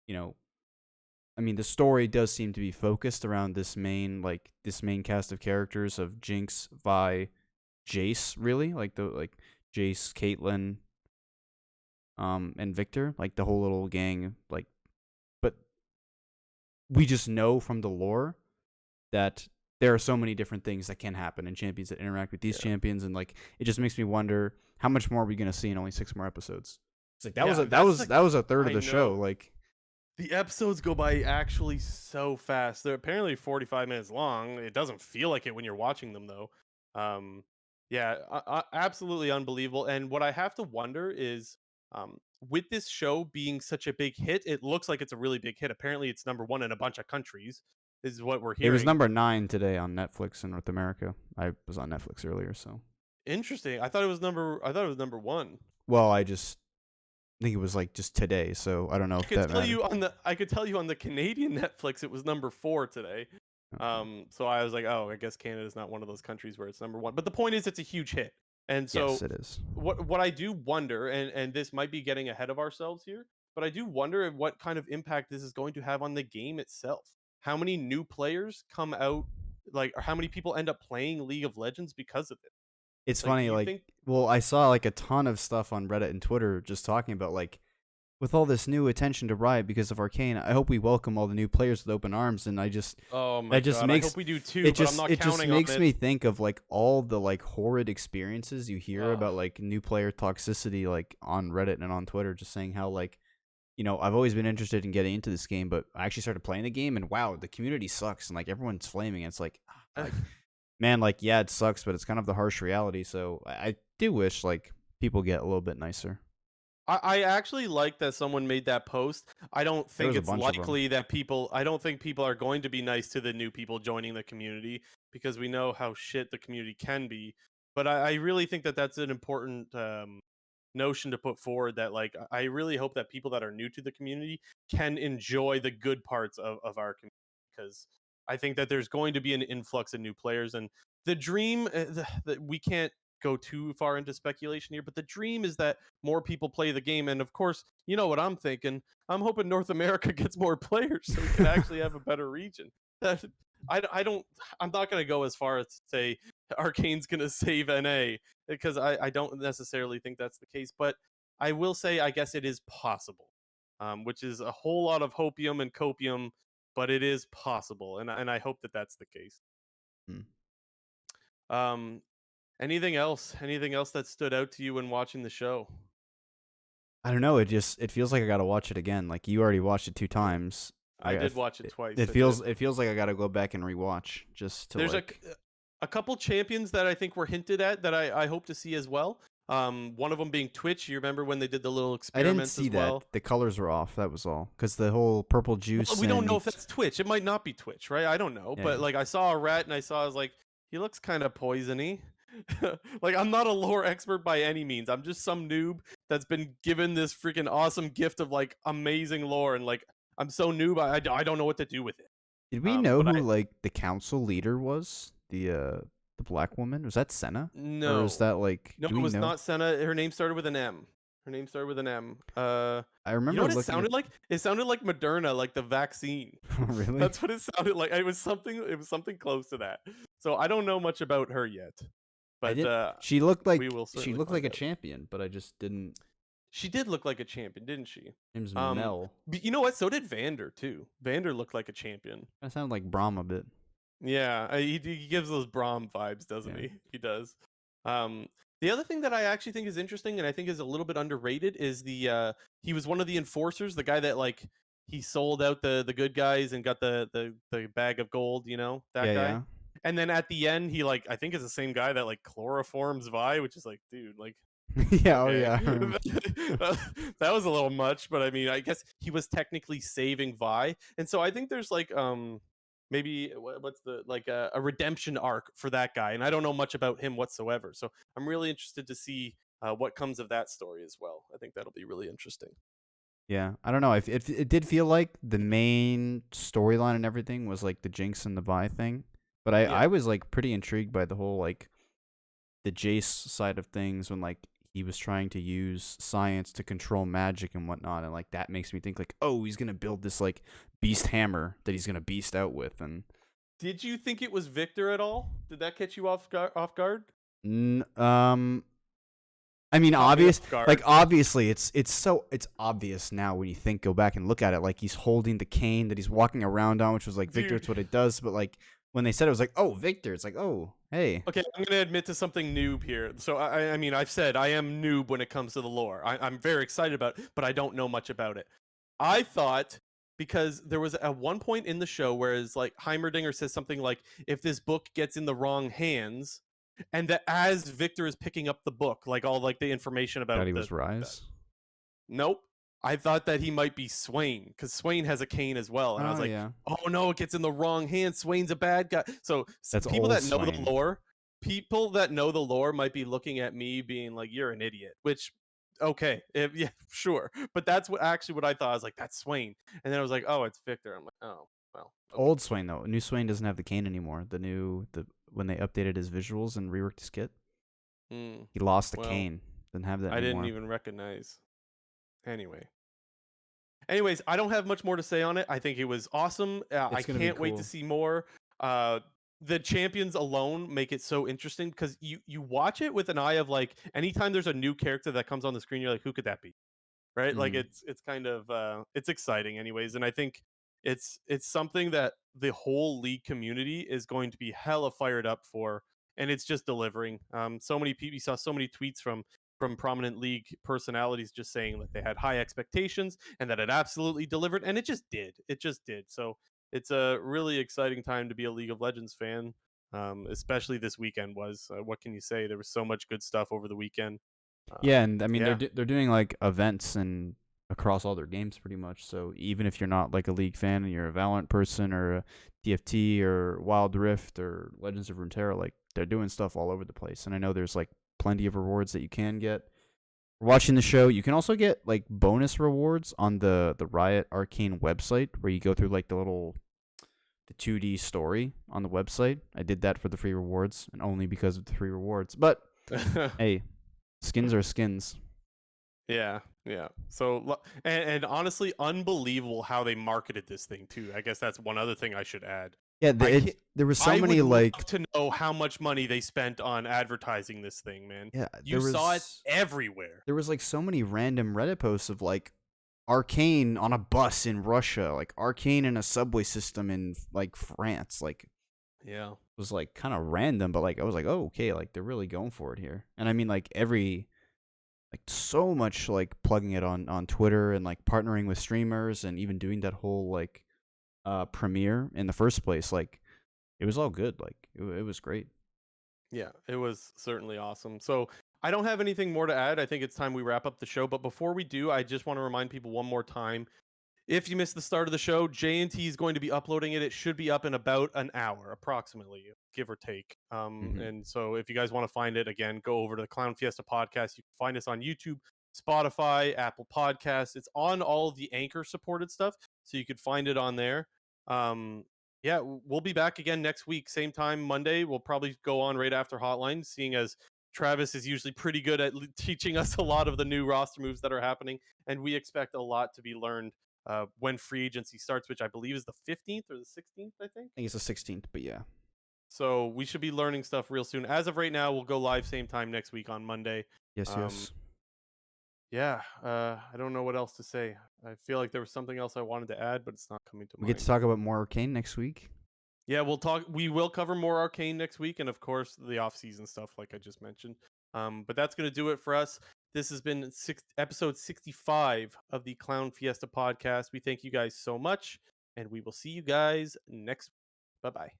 you know I mean, the story does seem to be focused around this main cast of characters of Jinx, Vi, Jace, really, like Jace, Caitlyn, and Victor, like the whole little gang. Like, but we just know from the lore that there are so many different things that can happen in champions that interact with these Yeah. champions, and like it just makes me wonder how much more are we gonna see in only 6 more episodes. It's like Yeah, that's the that was a third of I the show. know. Like, The episodes go by actually so fast. They're apparently 45 minutes long. It doesn't feel like it when you're watching them though. Um yeah, absolutely unbelievable. And what I have to wonder is with this show being such a big hit, it looks like it's a really big hit. Apparently it's number 1 in a bunch of countries is what we're it was hearing. number 9 today on Netflix in North America. I was on Netflix earlier, so Interesting. I thought it was number 1. well, I just think it was like just today, so I don't know I if could that tell mattered. you on the I could tell you on the Canadian Netflix it was number 4 today. Okay. So I was like, oh, I guess Canada's not one of those countries where it's number 1. But the point is, it's a huge hit. And Yes, so, it is. what I do wonder, and this might be getting ahead of ourselves here, but I do wonder what kind of impact this is going to have on the game itself. How many new players come out, like, or how many people end up playing League of Legends because of it? It's Like, do funny, you like, think? well, I saw like a ton of stuff on Reddit and Twitter just talking about like with all this new attention to Riot because of Arcane, I hope we welcome all the new players with open arms, and Oh my that just god, I hope makes we do too, but I'm not it just counting on makes it. me think of like all the like horrid experiences you hear Ugh. about like new player toxicity like on Reddit and on Twitter, just saying how like I've always been interested in getting into this game, but I actually started playing the game and wow, the community sucks and like everyone's flaming. It's like man, like yeah, it sucks, but it's kind of the harsh reality. So I do wish like people get a little bit nicer. I actually like that someone made that post. I don't There think was a it's bunch of them. likely that I don't think people are going to be nice to the new people joining the community because we know how shit the community can be. But I really think that that's an important notion to put forward that like I really hope that people that are new to the community can enjoy the good parts of our community, because I think that there's going to be an influx of new players, and the dream that we can't go too far into speculation here, but the dream is that more people play the game. And of course, you know what I'm thinking. I'm hoping North America gets more players so we can actually have a better region. That I don't. I'm not going to go as far as to say Arcane's going to save NA, because I don't necessarily think that's the case. But I will say, I guess it is possible, which is a whole lot of hopium and copium, but it is possible, and I hope that that's the case. Hmm. Um, anything else? Anything else that stood out to you when watching the show? I don't know. It feels like I gotta watch it again. Like you already watched it 2 times. I did watch it twice. It feels like I gotta go back and rewatch just to There's like. a couple champions that I think were hinted at that I hope to see as well. One of them being Twitch. You remember when they did the little I didn't experiments see as well? that. The colors were off. That was all. Because the whole purple juice. Well, we don't know if that's Twitch. It might not be Twitch, right? I don't know. Yeah, But yeah. like I saw a rat and I was like, he looks kind of poisony. Like I'm not a lore expert by any means. I'm just some noob that's been given this freaking awesome gift of like amazing lore, and like I'm so noob I don't know what to do with it. Did we know But who like the council leader was? The black woman, was that Senna? Or is no, that like? no, Do it we was know? not Senna. Her name started with an M. Her name started with an M. I You know remember what it looking at. sounded like? It sounded like Moderna, like the vaccine. Really? That's what it sounded like. It was something close to that. So I don't know much about her yet, I but did. She looked like we will she certainly looked like find a out. champion, but I just didn't. She did look like a champion, didn't she? Name's Um, Mel. but you know what? So did Vander too. Vander looked like a champion. That sounded like Braum a bit. Yeah, he gives those Braum vibes, doesn't Yeah. he? He does. Um, the other thing that I actually think is interesting and I think is a little bit underrated is he was one of the enforcers, the guy that like he sold out the good guys and got the bag of gold, you know, that Yeah, guy. yeah. And then at the end, he like I think is the same guy that like chloroforms Vi, which is like, dude, like Yeah. Oh, okay. yeah. I remember. That was a little much, but I mean, I guess he was technically saving Vi. And so I think there's like maybe what's the like a redemption arc for that guy, and I don't know much about him whatsoever. So I'm really interested to see what comes of that story as well. I think that'll be really interesting. Yeah, I don't know. It did feel like the main storyline and everything was like the Jinx and the Vi thing, but I Yeah. was like pretty intrigued by the whole like the Jace side of things when like he was trying to use science to control magic and whatnot, and like that makes me think like, oh, he's gonna build this like beast hammer that he's gonna beast out with. And Did you think it was Victor at all? Did that catch you off guard? I mean, Caught me off guard. obviously, it's obvious now when you go back and look at it. Like he's holding the cane that he's walking around on, which was like Victor. Dude. It's what it does. But like when they said it was like, oh, Victor. It's like, oh, hey. Okay, I'm gonna admit to something noob here. So I mean, I've said I am noob when it comes to the lore. I'm very excited about it, but I don't know much about it. I thought because there was at one point in the show where it's like Heimerdinger says something like, "If this book gets in the wrong hands," and that as Victor is picking up the book, like all like the information about Thought he was Rise. Nope. I thought that he might be Swain because Swain has a cane as well, and I was like, yeah. "Oh no, it gets in the wrong hands. Swain's a bad guy." So That's people old that know Swain. the lore, people that know the lore might be looking at me being like, "You're an idiot," which. Okay, yeah, sure, but that's what I thought. I was like, "That's Swain," and then I was like, "Oh, it's Victor." I'm like, "Oh, well." Okay. Old Swain though. New Swain doesn't have the cane anymore. When they updated his visuals and reworked his kit, he lost the cane. Didn't have that I anymore. didn't even recognize. Anyways, I don't have much more to say on it. I think it was awesome. I can't wait to see more. The champions alone make it so interesting because you watch it with an eye of like anytime there's a new character that comes on the screen, you're like, who could that be? Right? Like it's kind of it's exciting anyways, and I think it's something that the whole league community is going to be hella fired up for, and it's just delivering. So many people, you saw so many tweets from prominent league personalities just saying that they had high expectations and that it absolutely delivered, and it just did. So it's a really exciting time to be a League of Legends fan, especially this weekend was. What can you say? There was so much good stuff over the weekend. Yeah, and I mean yeah. they're doing like events and across all their games pretty much. So even if you're not like a League fan and you're a Valorant person or a TFT or Wild Rift or Legends of Runeterra, like they're doing stuff all over the place. And I know there's like plenty of rewards that you can get. watching the show. You can also get like bonus rewards on the Riot Arcane website where you go through like the 2D story on the website. I did that for the free rewards and only because of the free rewards. But hey, skins are skins. Yeah, yeah. So, and honestly, unbelievable how they marketed this thing too. I guess that's one other thing I should add. Yeah, I can't. there was so I many would love like to know how much money they spent on advertising this thing, man. yeah, You saw it everywhere. there was like so many random Reddit posts of like Arcane on a bus in Russia, like Arcane in a subway system in like France. Like Yeah. it was like kind of random, but like I was like, oh okay, like they're really going for it here. And I mean like like so much like plugging it on Twitter and like partnering with streamers and even doing that whole like premiere in the first place. Like it was all good. Like it was great. Yeah, it was certainly awesome. So I don't have anything more to add. I think it's time we wrap up the show. But before we do, I just want to remind people one more time. If you missed the start of the show, J&T is going to be uploading it. It should be up in about an hour, approximately, give or take. Mm-hmm. And so if you guys want to find it, again, go over to the Clown Fiesta podcast. You can find us on YouTube, Spotify, Apple Podcasts. It's on all of the Anchor supported stuff, so you could find it on there. Yeah, we'll be back again next week, same time, Monday. We'll probably go on right after Hotline, seeing as Travis is usually pretty good at teaching us a lot of the new roster moves that are happening, and we expect a lot to be learned when free agency starts, which I believe is the 15th or the 16th, I think. I think it's the 16th, but yeah. So we should be learning stuff real soon. As of right now, we'll go live same time next week on Monday. Yes, yes. Yeah, I don't know what else to say. I feel like there was something else I wanted to add, but it's not coming to We mind. get to talk about more Arcane next week. Yeah, we will cover more Arcane next week, and of course the off-season stuff, like I just mentioned. But that's gonna do it for us. This has been episode 65 of the Clown Fiesta podcast. We thank you guys so much, and we will see you guys next. Bye bye.